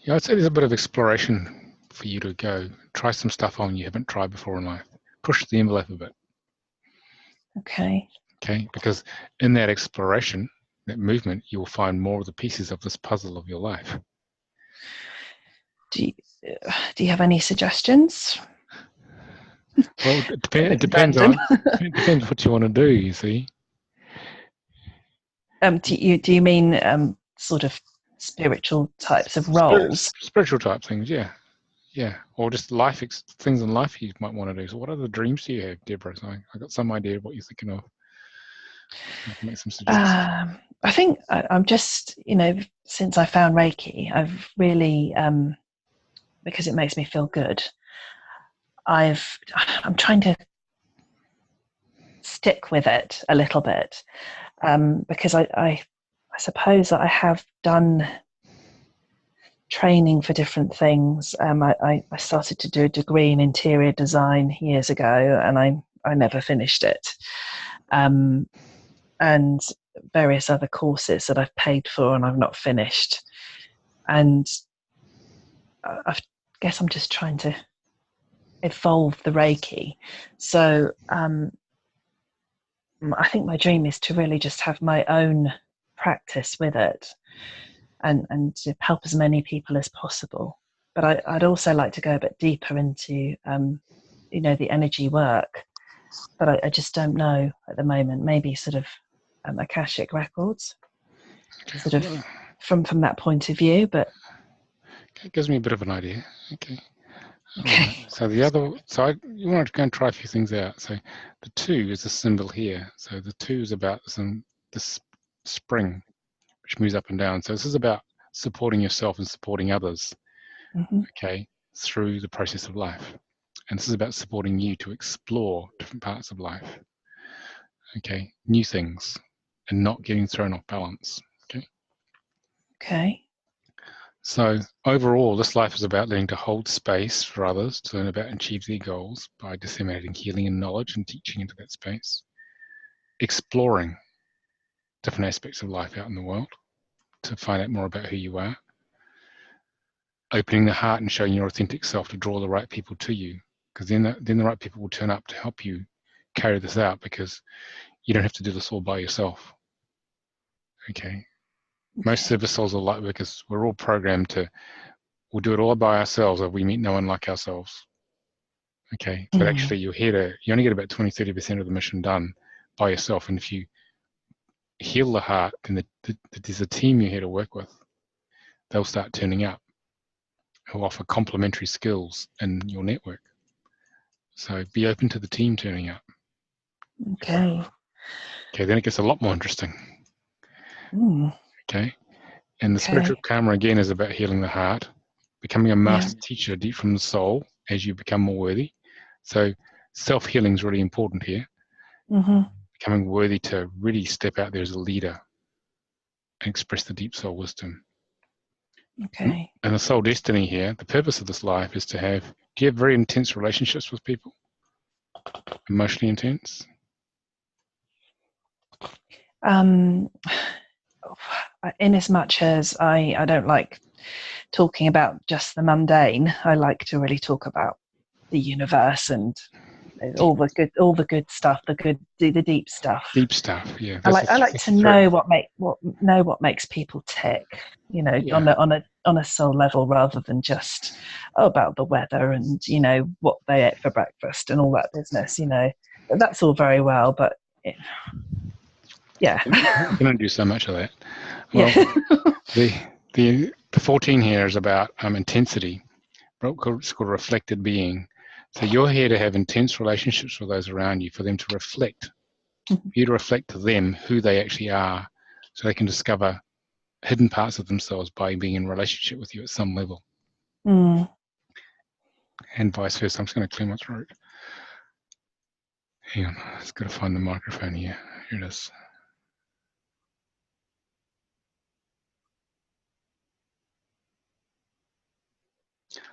I'd say there's a bit of exploration for you to go. Try some stuff on you haven't tried before in life. Push the envelope a bit. Okay. Because in that exploration, that movement, you'll find more of the pieces of this puzzle of your life. Do you have any suggestions? Well, it depends on what you want to do. You see. Do you mean sort of spiritual types of roles? Spiritual type things, yeah. Or just things in life you might want to do. So, what other dreams do you have, Deborah? So I got some idea of what you're thinking of. I can make some suggestions. I think I'm just, since I found Reiki, I've really, because it makes me feel good, I'm trying to stick with it a little bit, because I suppose that I have done training for different things. I started to do a degree in interior design years ago, and I never finished it. And various other courses that I've paid for and I've not finished. And I guess I'm just trying to evolve the Reiki. So I think my dream is to really just have my own practice with it and to help as many people as possible. But I'd also like to go a bit deeper into, the energy work. But I just don't know at the moment. Maybe sort of Akashic records, sort of from that point of view. But it gives me a bit of an idea. Okay. Okay. So you want to go and try a few things out. So the 2 is a symbol here. So the 2 is about this spring, which moves up and down. So this is about supporting yourself and supporting others, through the process of life. And this is about supporting you to explore different parts of life. New things, and not getting thrown off balance. Okay. So overall, this life is about learning to hold space for others, to learn about and achieve their goals by disseminating healing and knowledge and teaching into that space. Exploring different aspects of life out in the world to find out more about who you are. Opening the heart and showing your authentic self to draw the right people to you, because then the right people will turn up to help you carry this out, because you don't have to do this all by yourself. Most service souls are like, because we're all programmed we'll do it all by ourselves or we meet no one like ourselves. But actually you only get about 20-30% of the mission done by yourself. And if you heal the heart, then there's a team you're here to work with. They'll start turning up, who offer complementary skills in your network. So be open to the team turning up. Okay. Then it gets a lot more interesting. And the spiritual karma again is about healing the heart, becoming a master teacher deep from the soul as you become more worthy. So self-healing is really important here. Becoming worthy to really step out there as a leader. and express the deep soul wisdom. Okay. And the soul destiny here, the purpose of this life is to have, do you have very intense relationships with people? Emotionally intense? In as much as I don't like talking about just the mundane, I like to really talk about the universe and all the good stuff, the deep stuff. Deep stuff, yeah. I like to know what makes people tick, you know, Yeah. on a soul level, rather than just about the weather and, you know, what they ate for breakfast and all that business. You know, that's all very well, but yeah, You can only do so much of that. Well, yeah. the 14 here is about intensity. It's called reflected being. So you're here to have intense relationships with those around you, for them to reflect. For you to reflect to them who they actually are, so they can discover hidden parts of themselves by being in relationship with you at some level. Mm. And vice versa. I'm just going to clear my throat. Hang on, I just got to find the microphone here. Here it is.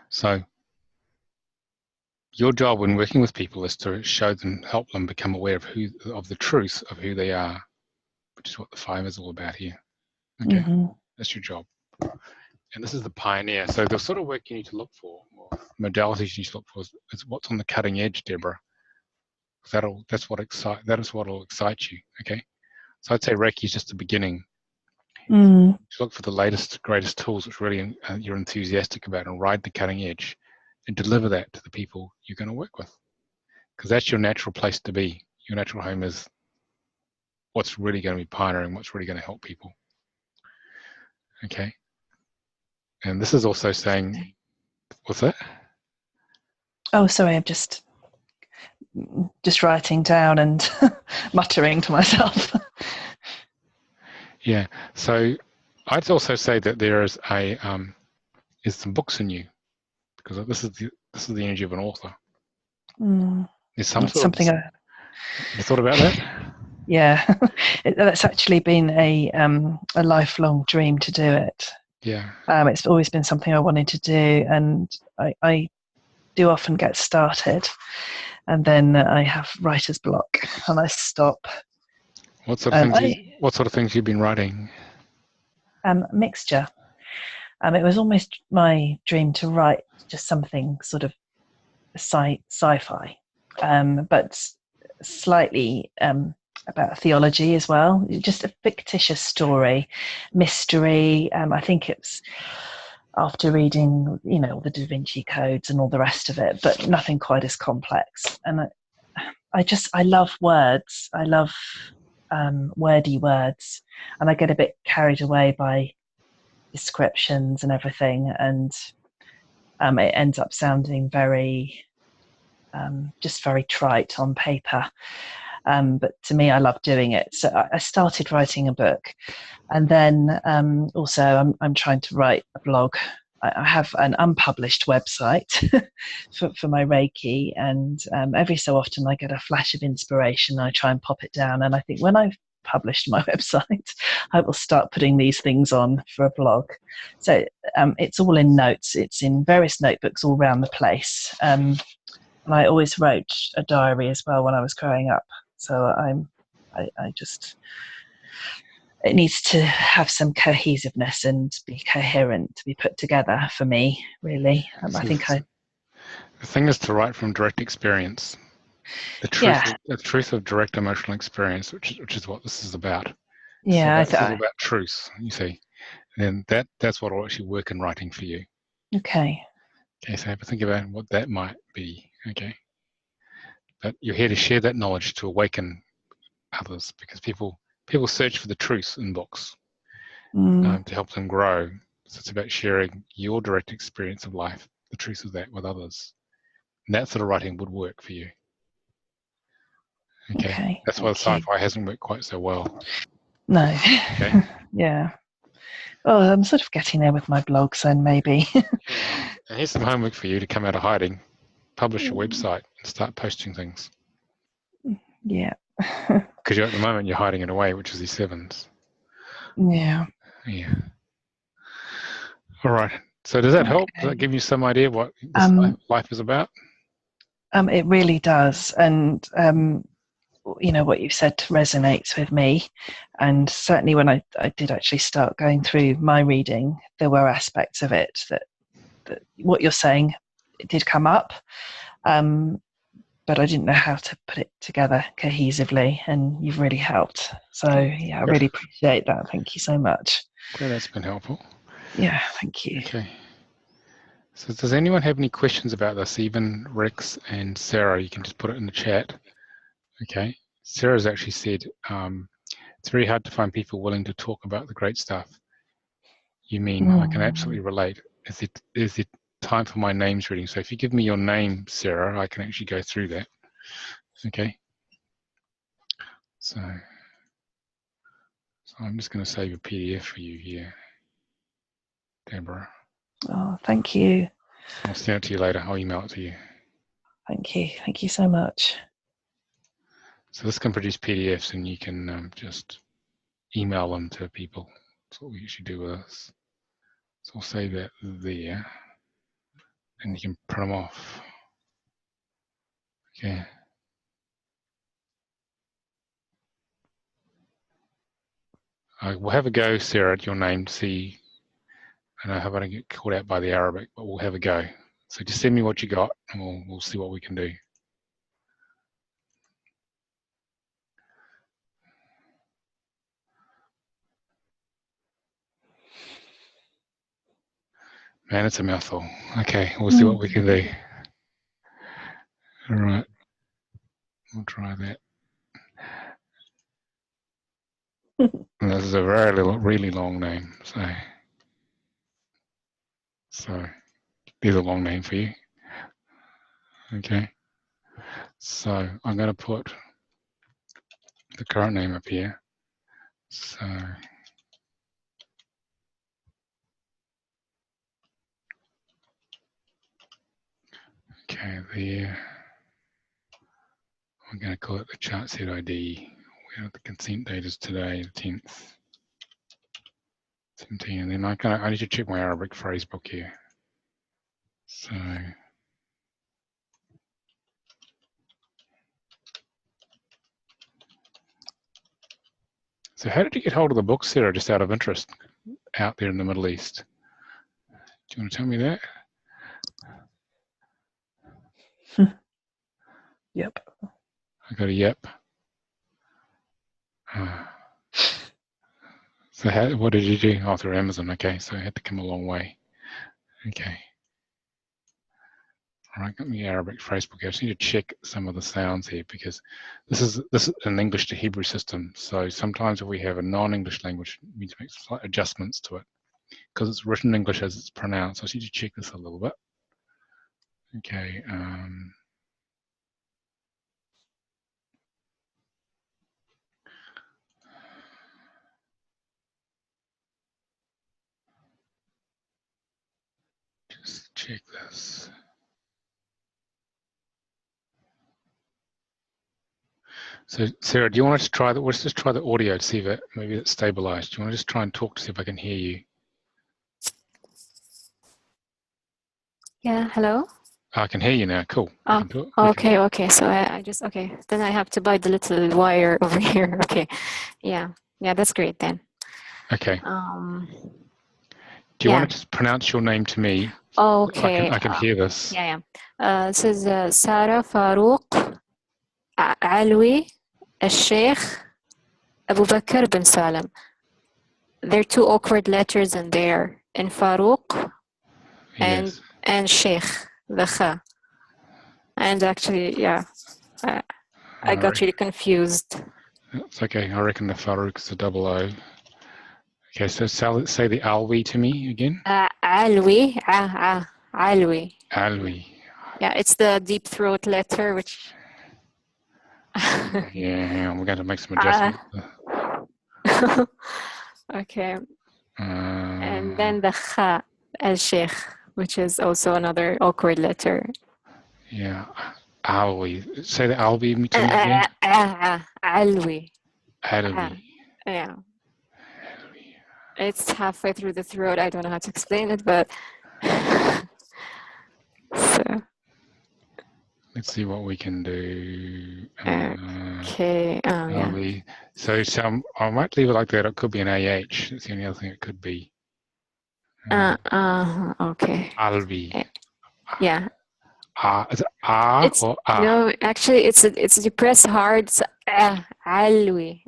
So your job when working with people is to show them, help them become aware of the truth of who they are, which is what the 5 is all about here. Okay, That's your job. And this is the pioneer. So the sort of work you need to look for, or modalities you need to look for, is what's on the cutting edge, Deborah. That is what will excite you. Okay, so I'd say Reiki is just the beginning. To look for the latest, greatest tools which really you're enthusiastic about, and ride the cutting edge, and deliver that to the people you're going to work with, because that's your natural place to be. Your natural home is what's really going to be pioneering, what's really going to help people. Okay, and this is also saying, what's that? Oh, sorry, I'm just writing down and muttering to myself. Yeah, so I'd also say that there is some books in you, because this is the energy of an author. There's something. You thought about that? Yeah, that's actually been a lifelong dream to do it. Yeah. It's always been something I wanted to do, and I do often get started, and then I have writer's block, and I stop. What sort of things you've been writing? Mixture. It was almost my dream to write just something sort of sci-fi, but slightly about theology as well. Just a fictitious story, mystery. I think it's after reading, you know, all the Da Vinci codes and all the rest of it, but nothing quite as complex. And I love words. I love wordy words, and I get a bit carried away by descriptions and everything, and it ends up sounding very just very trite on paper, but to me, I love doing it. So I started writing a book, and then also I'm trying to write a blog. I have an unpublished website for my Reiki, and every so often I get a flash of inspiration. I try and pop it down, and I think when I've published my website, I will start putting these things on for a blog. So it's all in notes. It's in various notebooks all around the place. And I always wrote a diary as well when I was growing up. So I just, it needs to have some cohesiveness and be coherent to be put together for me, really. The thing is to write from direct experience. The truth of direct emotional experience, which is what this is about. Yeah, it's all about truth, you see. And that's what will actually work in writing for you. Okay. Okay, so have a think about what that might be. Okay. But you're here to share that knowledge to awaken others, because people search for the truth in books to help them grow. So it's about sharing your direct experience of life, the truth of that, with others. And that sort of writing would work for you. Okay. That's why the sci-fi hasn't worked quite so well. No. Okay. Yeah. Oh, I'm sort of getting there with my blogs then, maybe. And here's some homework for you to come out of hiding. Publish your website and start posting things. Yeah. Because at the moment you're hiding it away, which is these 7s. Yeah. Yeah. All right. So does that help? Does that give you some idea what this life is about? It really does. And, you know, what you've said resonates with me. And certainly when I did actually start going through my reading, there were aspects of it that what you're saying, it did come up. But I didn't know how to put it together cohesively, and you've really helped. So, yeah, I really appreciate that. Thank you so much. Glad that's been helpful. Yeah, thank you. Okay. So does anyone have any questions about this? Even Rex and Sarah, you can just put it in the chat. Okay. Sarah's actually said, it's very hard to find people willing to talk about the great stuff. You mean, I can absolutely relate. Is it time for my names reading? So if you give me your name, Sarah, I can actually go through that. Okay. So I'm just going to save a PDF for you here, Deborah. Oh, thank you. I'll send it to you later. I'll email it to you. Thank you. Thank you so much. So this can produce PDFs, and you can just email them to people. That's what we usually do with this. So I'll save that there, and you can print them off. Okay. We'll have a go, Sarah, at your name to see. I know how I don't get caught out by the Arabic, but we'll have a go. So just send me what you got, and we'll see what we can do. Man, it's a mouthful. Okay, we'll see what we can do. All right, we'll try that. And this is a really long name, so there's a long name for you. Okay, so I'm going to put the current name up here. So okay, there. I'm going to call it the chart set ID. Where the consent date is today, the 10th. 17, and then I need to check my Arabic phrase book here. So how did you get hold of the book, Sarah, just out of interest, out there in the Middle East? Do you want to tell me that? Yep. I got a yep. So what did you do? Oh, through Amazon. Okay, so I had to come a long way. Okay. All right, got my Arabic phrase book. I just need to check some of the sounds here because this is an English to Hebrew system. So sometimes if we have a non-English language, we need to make slight adjustments to it because it's written English as it's pronounced. So I just need to check this a little bit. Okay. Just check this. So Sarah, do you want us to try that? Let's just try the audio to see if maybe it's stabilized. Do you want to just try and talk to see if I can hear you? Yeah, hello? I can hear you now. Cool. Oh, okay. So I just, then I have to buy the little wire over here. Okay. Yeah, that's great then. Okay. Do you want to just pronounce your name to me? Okay. I can hear this. Yeah. This is Sarah Farouk Alwi Al-Sheikh Abu Bakr bin Salam. There are two awkward letters in there, in Farouk and Sheikh, the Kha. And actually, yeah, I got really confused. It's okay. I reckon the Farouk is a double O. Okay, so say the Alwi to me again. Alwi, Alwi. Alwi. Yeah, it's the deep throat letter, which. Yeah, we're going to make some adjustments. Okay. And then the Kha, al-Sheikh, which is also another awkward letter. Yeah, Alwi. Say the Alwi to me again. Alwi. Alwi. Yeah. It's halfway through the throat. I don't know how to explain it, but so Let's see what we can do. okay. Yeah. So I might leave it like that. It could be an AH. That's the only other thing it could be. Okay. Alvi. Yeah. Is it It's or no, actually, it's you press hard. It's alwi.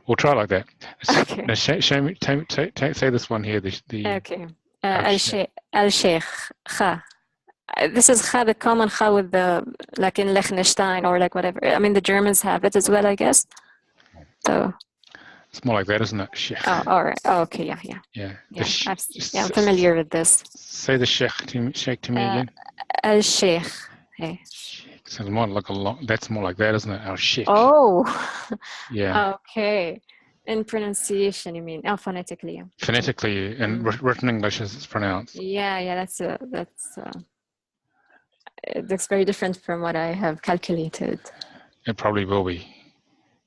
We'll try it like that. Okay. Now, show me. Say this one here. The Okay. Al-Sheikh. Kha. This is Kha, the common Kha with the, like in Liechtenstein or like whatever. I mean, the Germans have it as well, I guess. So. It's more like that, isn't it? Sheikh. Oh, all right. Oh, okay. Yeah. Yeah. I'm familiar with this. Say the Sheikh to me again. Al-Sheikh. Hey. So more like that's more like that, isn't it? Al-Sheikh. Oh. Yeah. Okay. In pronunciation, you mean? Oh, phonetically. Yeah. Phonetically, and written English as it's pronounced. Yeah. It looks very different from what I have calculated. It probably will be,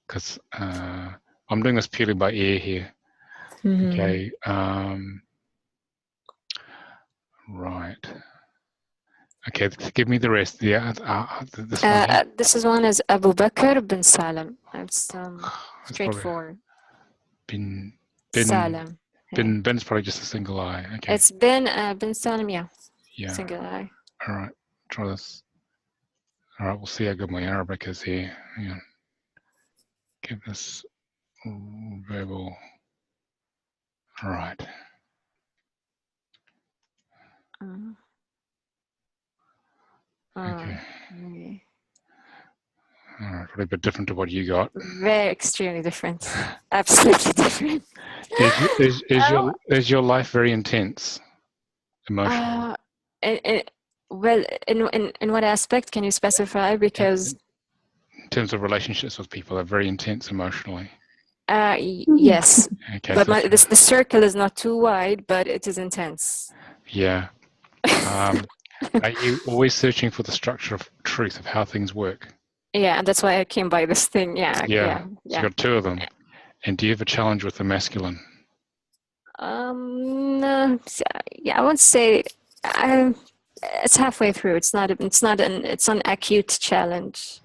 because I'm doing this purely by ear here. Okay. Right. Okay. Give me the rest. Yeah. This one here. This is one is Abu Bakr bin Salam. It's straightforward. Bin Salam. Bin's probably just a single I. Okay. It's bin Salam. Yeah. Single I. All right. Try this. All right. We'll see how good my Arabic is here. Hang on. Give this verbal. All right. Okay. All right, probably a bit different to what you got. Very extremely different. Absolutely different. Is your life very intense emotionally? Well, in what aspect can you specify? Because in terms of relationships with people, they're very intense emotionally. Yes. Okay, but the circle is not too wide, but it is intense. Yeah. Are you always searching for the structure of truth of how things work? Yeah, and that's why I came by this thing. Yeah. So you've got two of them. And do you have a challenge with the masculine? No, yeah, I would say it's halfway through. It's an acute challenge.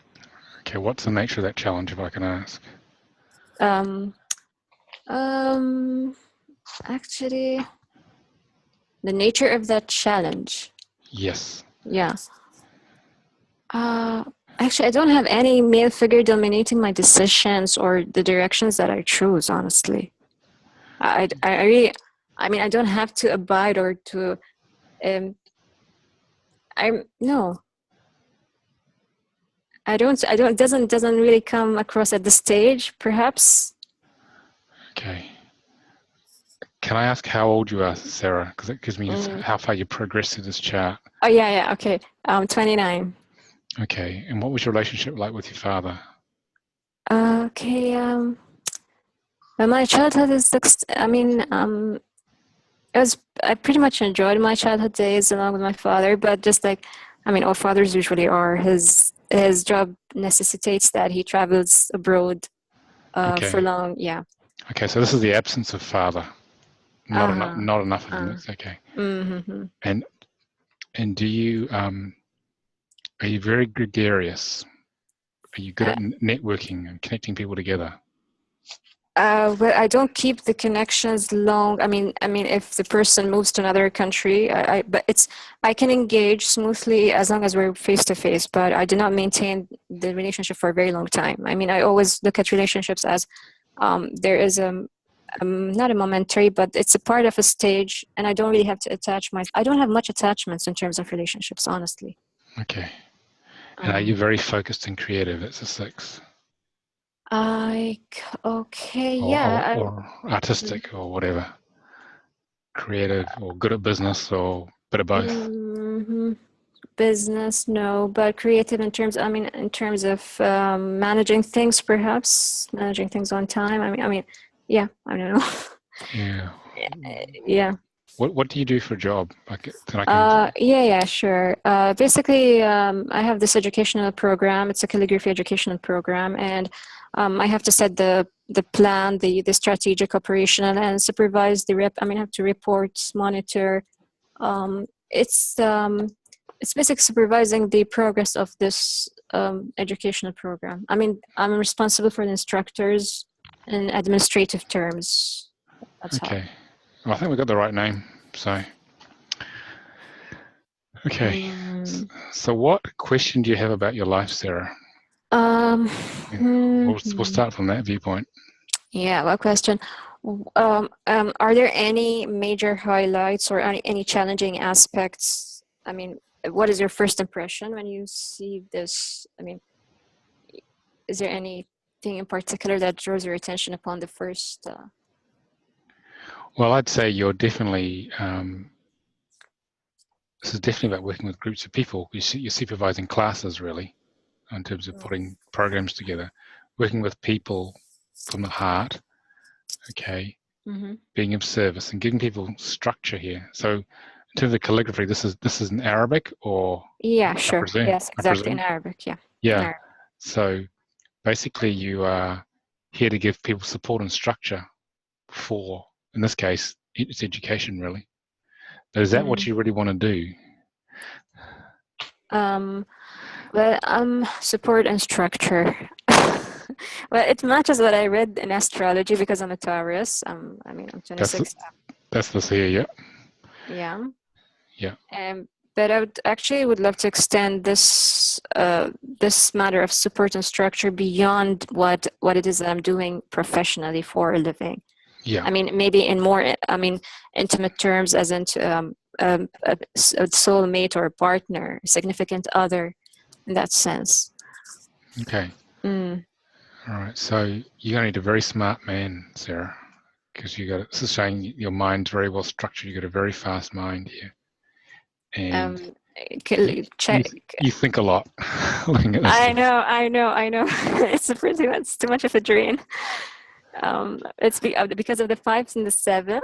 Okay, what's the nature of that challenge, if I can ask? Actually, the nature of that challenge. Yes. Yeah. Actually, I don't have any male figure dominating my decisions or the directions that I choose, honestly. I don't have to abide or to, it doesn't really come across at this stage, perhaps. Okay. Can I ask how old you are, Sarah? Because it gives me how far you progressed through this chart. Oh, yeah. Okay. 29. Okay. And what was your relationship like with your father? Okay. My childhood I pretty much enjoyed my childhood days along with my father, but just like, all fathers usually are. His job necessitates that he travels abroad for long. Yeah. Okay. So this is the absence of father. Not enough of him. It's okay. Mm-hmm. And do you are you very gregarious? Are you good at networking and connecting people together? Well, I don't keep the connections long. I mean, if the person moves to another country, I can engage smoothly as long as we're face to face. But I do not maintain the relationship for a very long time. I always look at relationships as there is not a momentary, but it's a part of a stage, and I don't really have to I don't have much attachments in terms of relationships, honestly. Okay. And are you very focused and creative? It's a 6. Or artistic or whatever. Creative or good at business or a bit of both. Mm-hmm. Business, no, but creative in terms of managing things, perhaps managing things on time. Yeah, I don't know. Yeah. Yeah. What do you do for a job? Sure. Basically, I have this educational program. It's a calligraphy educational program, and I have to set the plan, the strategic operational, and supervise the I have to report, monitor. It's basically supervising the progress of this educational program. I mean, I'm responsible for the instructors in administrative terms. That's Okay. Well, I think we got the right name. So, okay. So what question do you have about your life, Sarah? We'll start from that viewpoint. Yeah, what question? Are there any major highlights or any challenging aspects? I mean, what is your first impression when you see this? I mean, is there anything in particular that draws your attention upon the first? Well, I'd say you're definitely, this is definitely about working with groups of people. You're supervising classes, really, in terms of putting programs together, working with people from the heart, okay, being of service and giving people structure here. So in terms of calligraphy, this is in Arabic, or? Yeah, sure. Yes, exactly, in Arabic, yeah. Yeah, Arabic. So basically you are here to give people support and structure for, in this case, it's education, really. But is that what you really want to do? Well, support and structure. Well, it matches what I read in astrology because I'm a Taurus. I'm 26. That's this here, yeah. Yeah. Yeah. But I would love to extend this this matter of support and structure beyond what it is that I'm doing professionally for a living. Yeah. I mean, maybe in more intimate terms, as into a soulmate or a partner, a significant other, in that sense. Okay. All right. So you're going to need a very smart man, Sarah, because this is showing your mind's very well structured. You got a very fast mind here, and you think a lot. Looking at this. I know. It's too much of a drain. It's because of the 5s and the 7.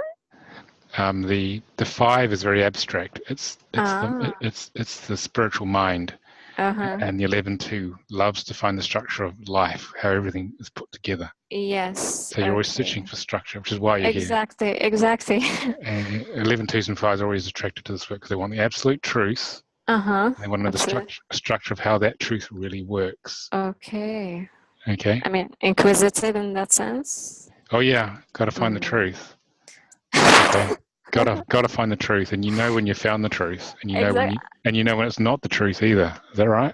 The 5 is very abstract. It's the spiritual mind, and the 11-2 loves to find the structure of life, how everything is put together. Yes. So you're always searching for structure, which is why you're here. Exactly. And 11-2s and 5s are always attracted to this work because they want the absolute truth. They want to know the structure of how that truth really works. Okay. I mean, inquisitive in that sense. Oh yeah, got to find the truth. Okay. Got to find the truth, and you know when you found the truth, and you know when it's not the truth either. Is that right?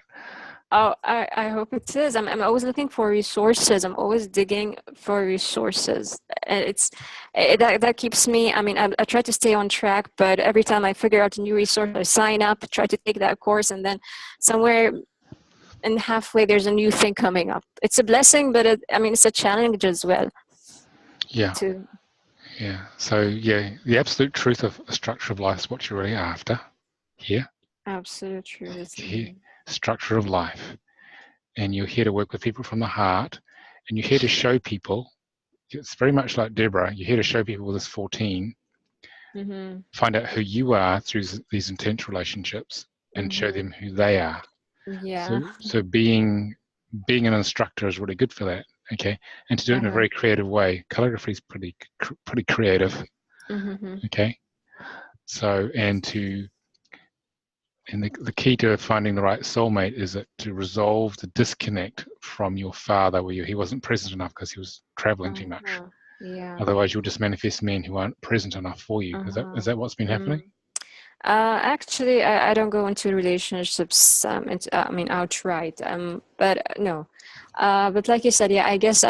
Oh, I hope it is. I'm always looking for resources. I'm always digging for resources. That keeps me. I mean, I try to stay on track, but every time I figure out a new resource, I sign up, try to take that course, and then somewhere in halfway there's a new thing coming up. It's a blessing, but it's a challenge as well. Yeah. Yeah. So the absolute truth of the structure of life is what you're really after here. Absolute truth. Here, structure of life, and you're here to work with people from the heart, and you're here to show people. It's very much like Deborah. You're here to show people with this 14. Find out who you are through these intense relationships, and show them who they are. Yeah. So being an instructor is really good for that. Okay, and to do it in a very creative way. Calligraphy is pretty creative. Okay, so the key to finding the right soulmate is that to resolve the disconnect from your father, where he wasn't present enough because he was traveling too much. Yeah. Otherwise, you'll just manifest men who aren't present enough for you. Is that what's been happening? Actually, I don't go into relationships. Outright. But no. But like you said, yeah, I guess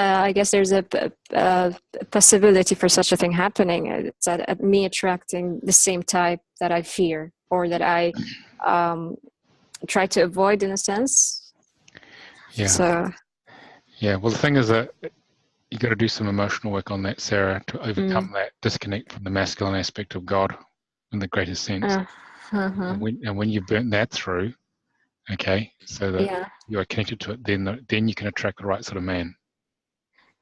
there's a possibility for such a thing happening. It's me attracting the same type that I fear or that I try to avoid, in a sense. Yeah. So. Yeah. Well, the thing is that you got to do some emotional work on that, Sarah, to overcome that disconnect from the masculine aspect of God in the greatest sense. And when you've burnt that through, okay, so that you are connected to it, then you can attract the right sort of man.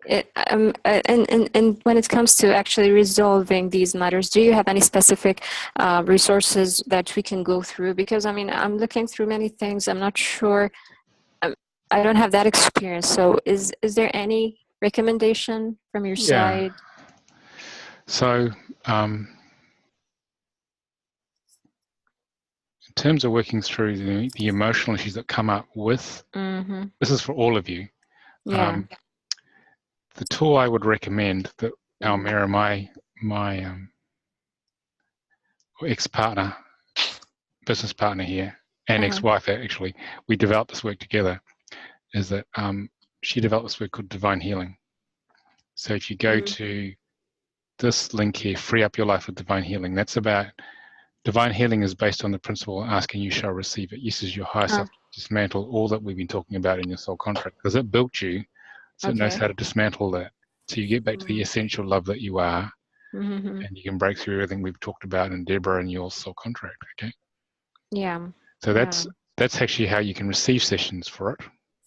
And when it comes to actually resolving these matters, do you have any specific resources that we can go through? Because I'm looking through many things. I'm not sure. I don't have that experience. So is there any recommendation from your side? So in terms of working through the emotional issues that come up with, this is for all of you. Yeah. The tool I would recommend that Almira, my ex-partner, business partner here, and ex-wife actually, we developed this work together, is that she developed this work called Divine Healing. So if you go to this link here, Free Up Your Life with Divine Healing, that's about, Divine Healing is based on the principle, ask and you shall receive it. Yes, is your higher self to dismantle all that we've been talking about in your soul contract, because it built you, so it knows how to dismantle that. So you get back to the essential love that you are, and you can break through everything we've talked about in Deborah and your soul contract, okay? Yeah. So that's actually how you can receive sessions for it,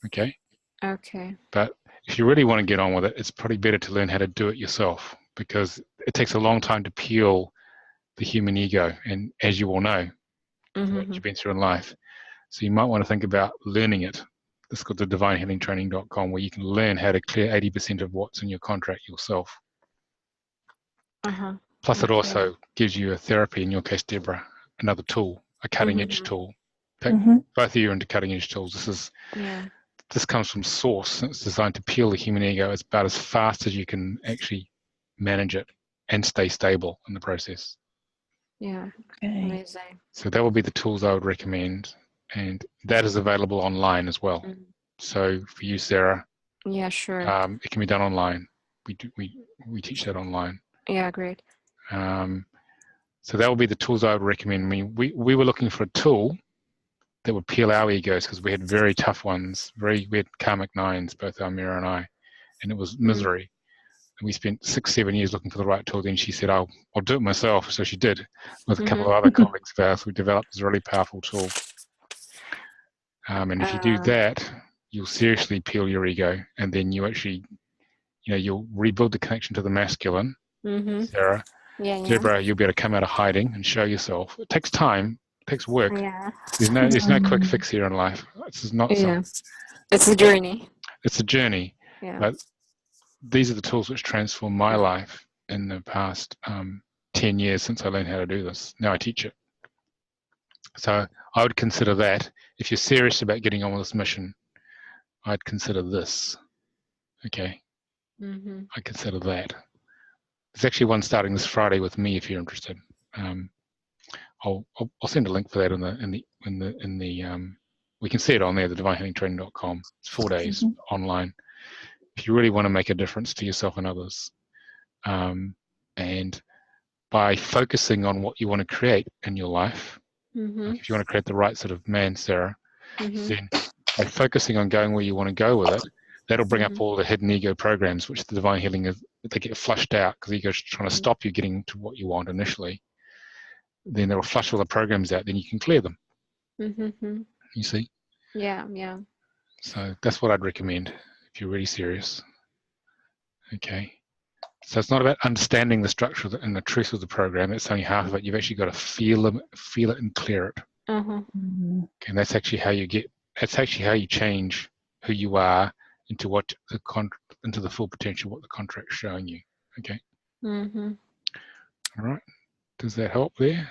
okay? Okay. But if you really want to get on with it, it's probably better to learn how to do it yourself, because it takes a long time to peel the human ego, and as you all know, what you've been through in life. So you might want to think about learning it. This is called the divinehealingtraining.com, where you can learn how to clear 80% of what's in your contract yourself. Plus it also gives you a therapy, in your case, Deborah, another tool, a cutting edge tool. Both of you are into cutting edge tools. This comes from source. It's designed to peel the human ego as about as fast as you can actually manage it and stay stable in the process. Yeah. Amazing. So that will be the tools I would recommend, and that is available online as well. So for you, Sarah, yeah, sure, it can be done online. We teach that online. Yeah, great. So that will be the tools I would recommend. I mean, we were looking for a tool that would peel our egos, because we had very tough ones. We had karmic nines, both Almira and I, and it was misery. And we spent 6-7 years looking for the right tool. Then she said, I'll do it myself. So she did, with a couple of other colleagues of ours. We developed this really powerful tool. And if you do that, you'll seriously peel your ego, and then you actually, you'll rebuild the connection to the masculine. Sarah, Deborah, you'll be able to come out of hiding and show yourself. It takes time, it takes work. Yeah. There's no quick fix here in life. This is not It's a journey. It's a journey. Yeah. But these are the tools which transformed my life in the past 10 years since I learned how to do this. Now I teach it. So I would consider that, if you're serious about getting on with this mission, I'd consider this. Okay. I'd consider that. There's actually one starting this Friday with me if you're interested. I'll send a link for that in the we can see it on there, the divinehealingtraining.com. It's 4 days online. If you really want to make a difference to yourself and others, and by focusing on what you want to create in your life, like if you want to create the right sort of man, Sarah, then by focusing on going where you want to go with it, that'll bring up all the hidden ego programs, which the divine healing is, they get flushed out because the ego's trying to stop you getting to what you want initially. Then they'll flush all the programs out, then you can clear them. You see? Yeah. So that's what I'd recommend if you're really serious. Okay. So it's not about understanding the structure and the truth of the program. It's only half of it. You've actually got to feel it and clear it. And that's actually how you change who you are into into the full potential what the contract's showing you. Okay. All right. Does that help there?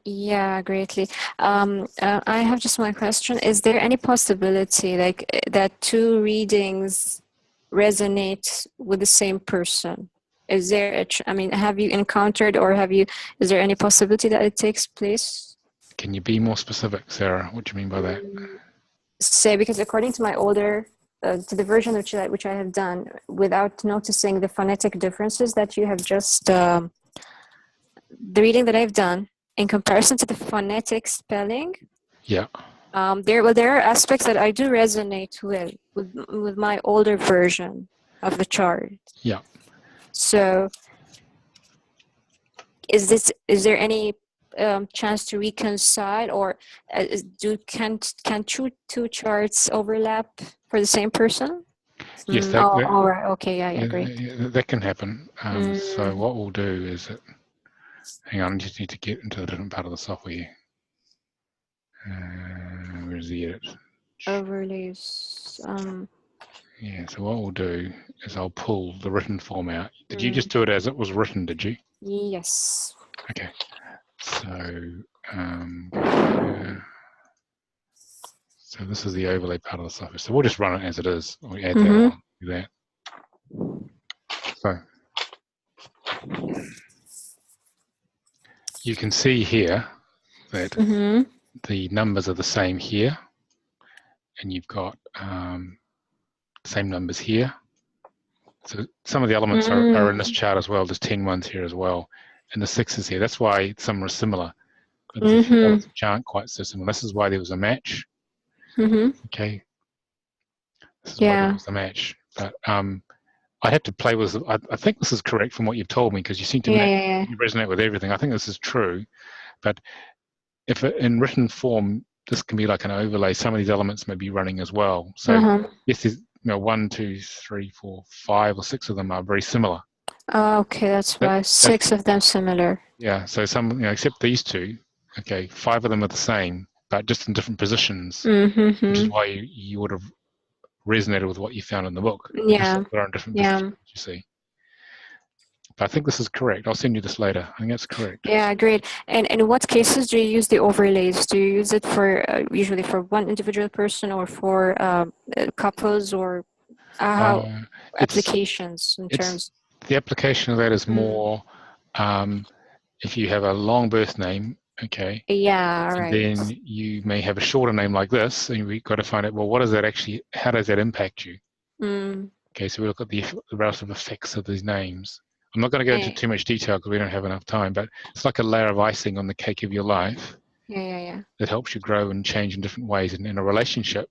Yeah, greatly. I have just one question. Is there any possibility that two readings resonate with the same person? Is there have you encountered, or is there any possibility that it takes place? Can you be more specific, Sarah? What do you mean by that? Say, because according to my older, to the version which I have done, without noticing the phonetic differences that you have just, the reading that I've done, in comparison to the phonetic spelling, yeah, there are aspects that I do resonate with my older version of the chart. Yeah. So, is there any chance to reconcile, or can two charts overlap for the same person? Yes. All right. Okay. Yeah. Great. That can happen. So what we'll do is that. Hang on, I just need to get into a different part of the software here. Where's the edit? Overlays. Yeah, so what we'll do is I'll pull the written form out. Did you just do it as it was written, did you? Yes. Okay. So, so this is the overlay part of the software. So we'll just run it as it is. We add that on, do that. So you can see here that the numbers are the same here, and you've got same numbers here. So some of the elements are in this chart as well. There's 10 ones here as well, and the 6s here. That's why some are similar, but there's a few elements which aren't quite so similar. This is why there was a match. Okay. This is why there was a match. But I have to play with. I think this is correct from what you've told me, because you seem to you resonate with everything. I think this is true, but if in written form, this can be like an overlay. Some of these elements may be running as well. So yes, there's 1, 2, 3, 4, 5, or 6 of them are very similar. Okay, that's why 6 of them similar. Yeah. So some, except these 2. Okay, 5 of them are the same, but just in different positions, which is why you would have resonated with what you found in the book. Yeah. They're in different positions, you see. But I think this is correct. I'll send you this later. I think that's correct. Yeah, great. And in what cases do you use the overlays? Do you use it for usually for one individual person, or for couples, or how applications in terms? The application of that is more if you have a long birth name, okay. Yeah, right. Then you may have a shorter name like this, and we've got to find out, well, what does that actually, how does that impact you? Okay, so we look at the relative effects of these names. I'm not going to go into too much detail because we don't have enough time, but it's like a layer of icing on the cake of your life. That helps you grow and change in different ways. And in a relationship,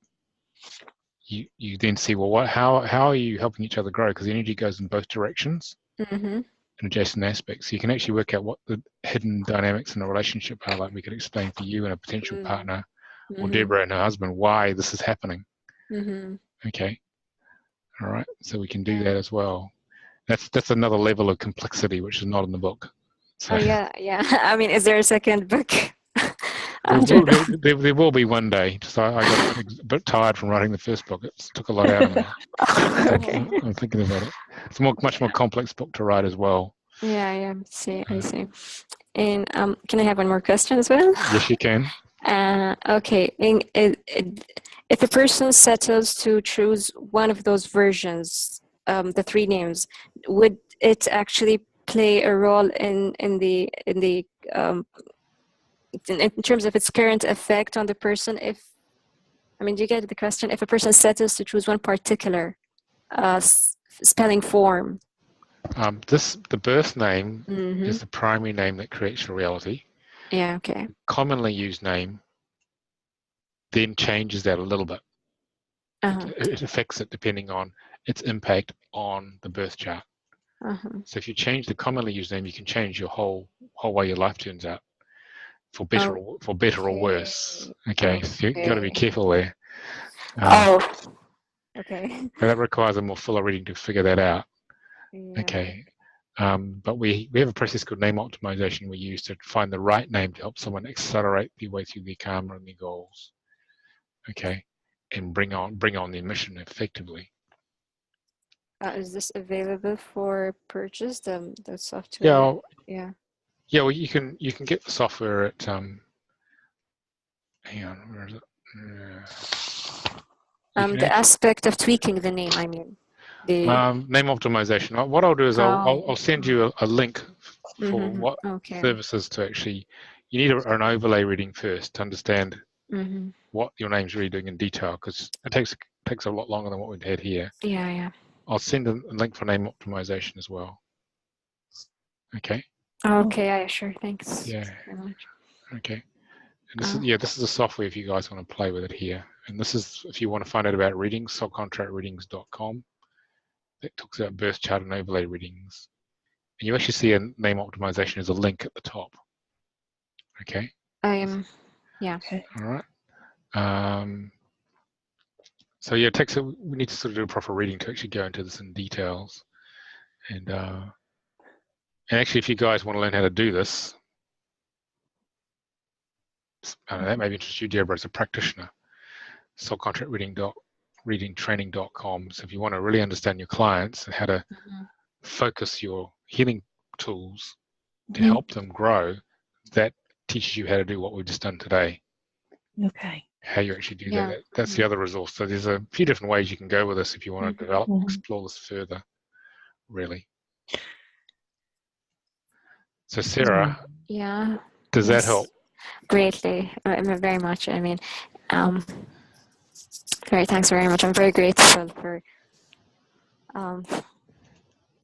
you then see, well, how are you helping each other grow? Because the energy goes in both directions in adjacent aspects. So you can actually work out what the hidden dynamics in a relationship are, like we could explain for you and a potential partner, or Deborah and her husband, why this is happening. Okay. All right. So we can do that as well. That's another level of complexity which is not in the book. So, yeah. I mean, is there a second book? there will be one day. Just I got a bit tired from writing the first book. It took a lot out of me. Okay. I'm thinking about it. It's a much more complex book to write as well. Yeah. I see. And can I have one more question as well? Yes, you can. Okay. If a person settles to choose one of those versions, the 3 names, would it actually play a role in terms of its current effect on the person? Do you get the question? If a person settles to choose one particular spelling form, the birth name is the primary name that creates your reality. Yeah. Okay. Commonly used name then changes that a little bit. It affects it depending on its impact on the birth chart. So if you change the commonly used name, you can change your whole way your life turns out, for better or worse. Okay, so you've got to be careful there. Okay. But that requires a more fuller reading to figure that out. Yeah. Okay. But we have a process called name optimization we use to find the right name to help someone accelerate their way through their karma and their goals. Okay, and bring on their mission effectively. Is this available for purchase, the software? Yeah. Well, you can get the software at hang on, where is it? The aspect of tweaking the name, I mean. The name optimization. What I'll do is I'll send you a link for what services to actually. You need an overlay reading first to understand what your name's really doing in detail, because it takes a lot longer than what we've had here. Yeah. I'll send a link for name optimization as well. Okay. Okay. Yeah. Sure. Thanks. Yeah. Very much. Okay. And this is a software if you guys want to play with it here. And this is if you want to find out about readings, soulcontractreadings.com. That talks about birth chart and overlay readings. And you actually see a name optimization as a link at the top. Okay. Yeah. Okay. All right. So yeah, we need to sort of do a proper reading to actually go into this in details. And actually, if you guys want to learn how to do this, that may be interest you, Deborah, as a practitioner. Soulcontractreading.com. readingtraining.com. So if you want to really understand your clients and how to focus your healing tools to help them grow, that teaches you how to do what we've just done today. Okay. How you actually do that. That's the other resource. So there's a few different ways you can go with this if you want to develop, explore this further, really. So Sarah, does that help? Greatly, very much. I mean, thanks very much. I'm very grateful for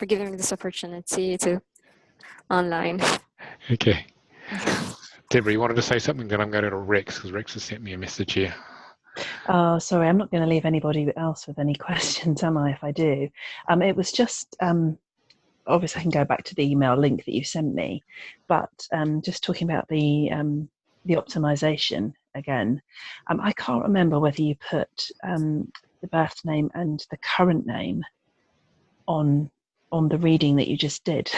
giving me this opportunity to online. Okay. Deborah, you wanted to say something? Then I'm going to Rex, because Rex has sent me a message here. Oh, sorry, I'm not going to leave anybody else with any questions, am I, if I do? It was just, obviously I can go back to the email link that you sent me, but just talking about the optimization again. I can't remember whether you put the birth name and the current name on the reading that you just did.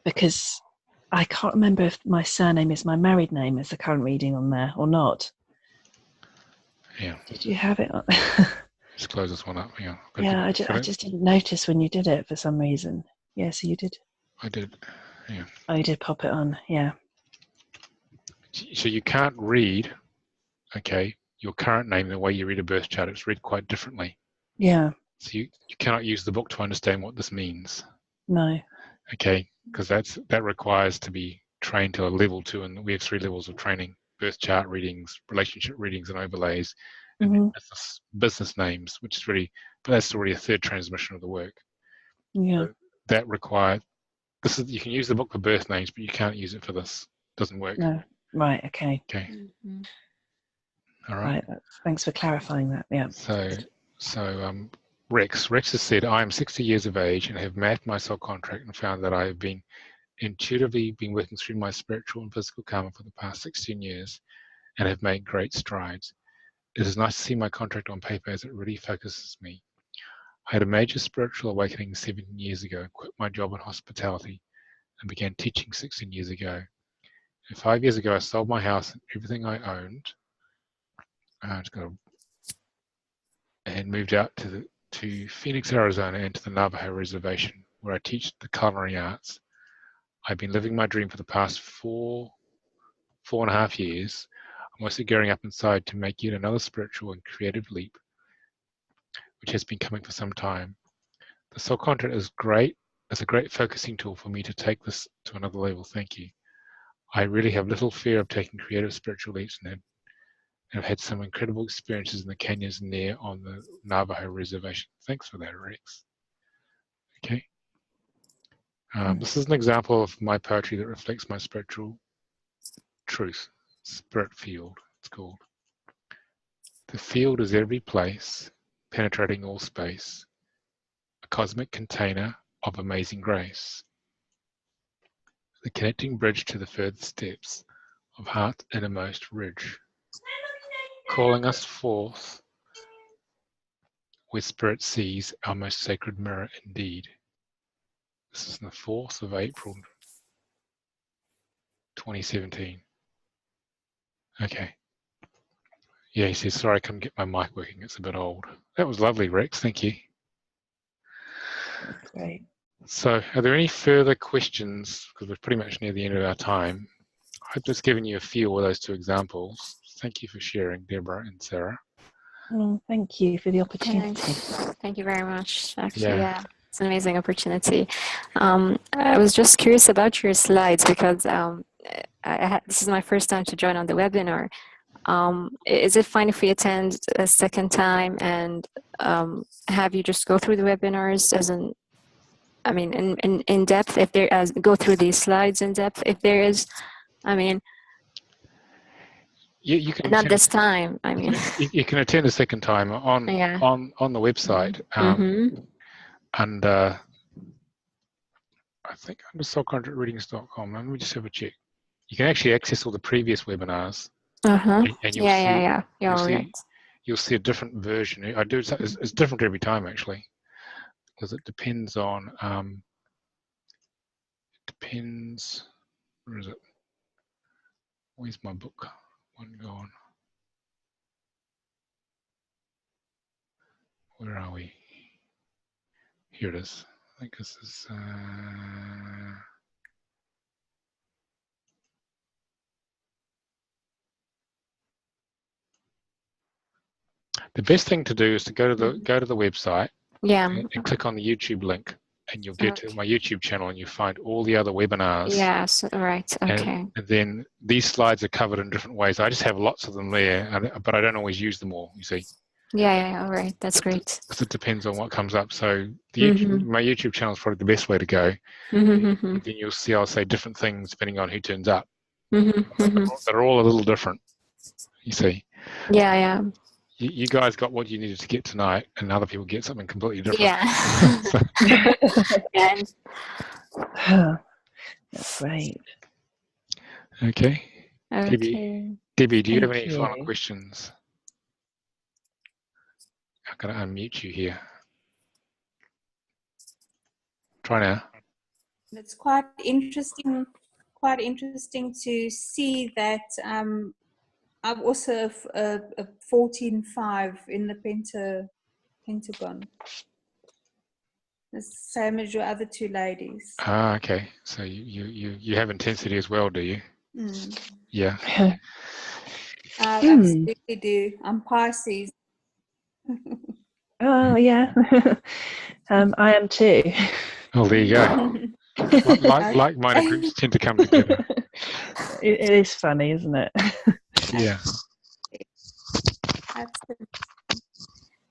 Because I can't remember if my surname is my married name as the current reading on there or not. Yeah. Did you have it on? Just close this one up. Yeah. Yeah, I just didn't notice when you did it for some reason. Yeah, so you did. I did. Yeah. Oh, you did pop it on. Yeah. So you can't read, okay, your current name the way you read a birth chart. It's read quite differently. Yeah. So you cannot use the book to understand what this means. No. Okay, because that requires to be trained to a level 2, and we have 3 levels of training: birth chart readings, relationship readings and overlays, and business names, which is really, but that's already a 3rd transmission of the work. Yeah. So that requires, you can use the book for birth names, but you can't use it for this. It doesn't work. No. Right. Okay. Okay. All right. Thanks for clarifying that. Yeah. So Rex has said, I am 60 years of age and have mapped my soul contract and found that I have been intuitively working through my spiritual and physical karma for the past 16 years and have made great strides. It is nice to see my contract on paper as it really focuses me. I had a major spiritual awakening 17 years ago, quit my job in hospitality and began teaching 16 years ago. And 5 years ago, I sold my house and everything I owned and moved out to Phoenix, Arizona, and to the Navajo Reservation, where I teach the culinary arts. I've been living my dream for the past four and a half years. I'm also gearing up inside to make yet another spiritual and creative leap, which has been coming for some time. The soul contract is great. It's a great focusing tool for me to take this to another level. Thank you. I really have little fear of taking creative spiritual leaps and have had some incredible experiences in the canyons near on the Navajo Reservation. Thanks for that, Rex. Okay. This is an example of my poetry that reflects my spiritual truth. Spirit field, it's called. The field is every place, penetrating all space, a cosmic container of amazing grace, the connecting bridge to the furthest depths of heart's innermost ridge, calling us forth where spirit sees our most sacred mirror indeed. This is on the 4th of April, 2017. Okay. Yeah, he says, sorry, I couldn't get my mic working. It's a bit old. That was lovely, Rex. Thank you. That's great. So are there any further questions? Because we're pretty much near the end of our time. I hope that's given you a feel with those 2 examples. Thank you for sharing, Deborah and Sarah. Well, thank you for the opportunity. Thank you very much. Actually, yeah, it's an amazing opportunity. I was just curious about your slides because this is my first time to join on the webinar. Is it fine if we attend a second time and have you just go through the webinars in depth, if there go through these slides in depth, if there is, you can not attend, this time. you can attend a second time on the website. Under, I think under soulcontractreadings.com. Let me just have a check. You can actually access all the previous webinars. And you'll see a different version. It's different every time actually, because it depends on where is it? Where's my book? One gone. where are we? Here it is. I think this is. The best thing to do is to go to the website. Yeah. And click on the YouTube link, and you'll get to my YouTube channel, and you find all the other webinars. Yes. Right. Okay. And then these slides are covered in different ways. I just have lots of them there, but I don't always use them all. You see. Yeah. All right. That's great. Because it depends on what comes up. So my YouTube channel is probably the best way to go. Then you'll see I'll say different things depending on who turns up. They're all a little different. You see. Yeah. You guys got what you needed to get tonight, and other people get something completely different. Yeah. Yeah. That's great. Okay. Okay. Debbie, do you have Thank any you. final questions? I'm going to unmute you here. Try now. It's quite interesting to see that I'm also a 14-5 in the pentagon. The same as your other two ladies. Ah, okay. So you have intensity as well, do you? Mm. Yeah. I absolutely do. I'm Pisces. Oh, yeah. I am too. Oh, there you go. Like-minded groups tend to come together. It is funny, isn't it? Yeah. Absolutely.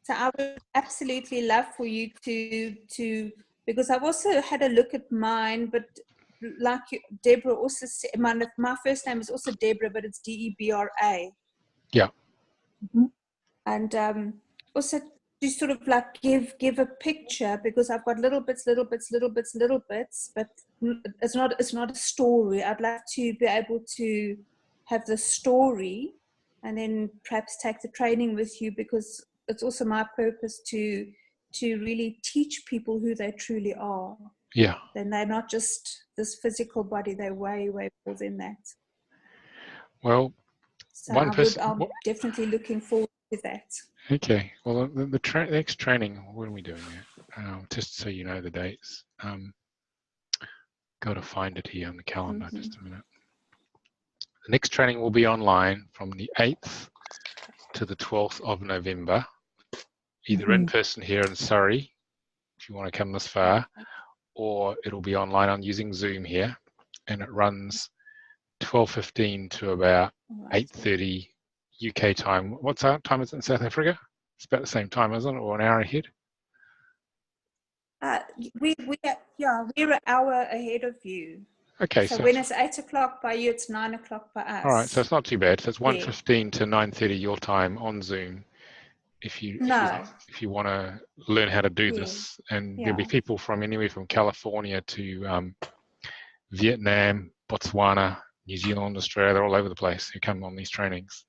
So I would absolutely love for you to because I've also had a look at mine, but like Deborah also said, my first name is also Deborah, but it's Debra. Yeah. And also to sort of like give a picture, because I've got little bits, but it's not a story. I'd like to be able to have the story and then perhaps take the training with you, because it's also my purpose to really teach people who they truly are. Yeah. Then they're not just this physical body, they're way more than that. Well, so I'm definitely looking forward to that. Okay. Well, the next training, when are we doing that? Just so you know the dates. Got to find it here on the calendar. Just a minute. The next training will be online from the 8th to the 12th of November, either in person here in Surrey, if you want to come this far, or it'll be online on using Zoom here, and it runs 12:15 to about 8:30 UK time. What time is it in South Africa? It's about the same time, isn't it, or an hour ahead? We're an hour ahead of you. Okay, so when it's 8 o'clock by you, it's 9 o'clock by us. All right, so it's not too bad. So it's 1:15 to 9:30 your time on Zoom. If you want to learn how to do this, and there'll be people from anywhere from California to Vietnam, Botswana, New Zealand, Australia. They're all over the place who come on these trainings.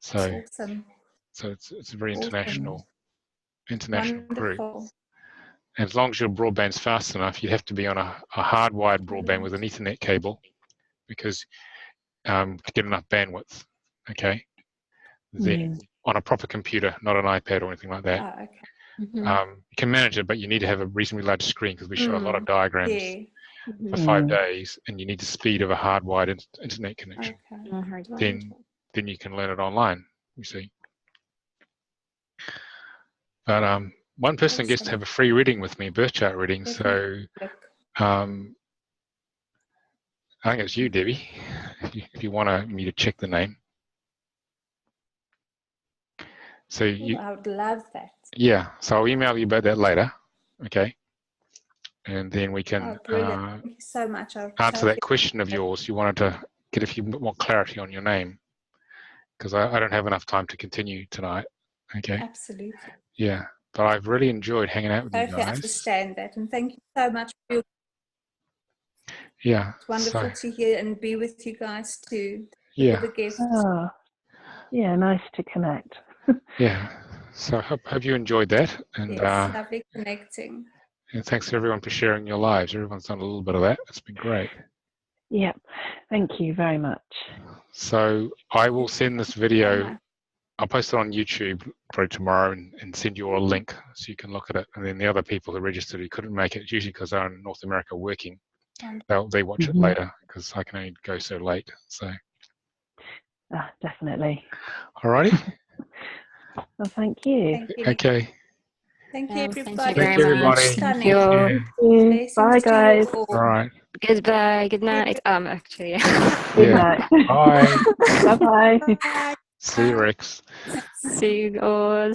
So, awesome. So it's a very international Wonderful. group. And as long as your broadband's fast enough, you have to be on a hardwired broadband with an Ethernet cable, because to get enough bandwidth. Okay. Then on a proper computer, not an iPad or anything like that. Okay. You can manage it, but you need to have a reasonably large screen, because we show a lot of diagrams for 5 days, and you need the speed of a hardwired internet connection. Okay. Then you can learn it online, you see. But one person gets to have a free reading with me, birth chart reading. So I think it's you, Debbie, if you want me to check the name. So I would love that. Yeah, so I'll email you about that later, okay? And then we can Thank you so much. answer that question of yours. You wanted to get a few more clarity on your name, because I don't have enough time to continue tonight, okay? Absolutely. Yeah, but I've really enjoyed hanging out with you guys. I understand that, and thank you so much for your. Yeah. It's wonderful to hear and be with you guys too. Yeah. For the gifts. Oh, yeah, nice to connect. Yeah. So I hope you enjoyed that, and lovely connecting. And thanks to everyone for sharing your lives. Everyone's done a little bit of that. It's been great. Yeah, thank you very much. So I will send this video I'll post it on YouTube probably tomorrow and send you all a link so you can look at it. And then the other people who registered who couldn't make it, it's usually because they're in North America working, they watch it later because I can only go so late. So. Definitely. Alrighty. Well, thank you. Thank you. Okay. Thank you, Well, everybody. thank you Thank very you, everybody. much. Thank Stunning. you. Yeah. Thank you. Blessings Bye, to you guys. all. All right. Goodbye. Good night. Actually. Good Yeah. night. Bye. Bye-bye. Bye. See you, Rex. See you all.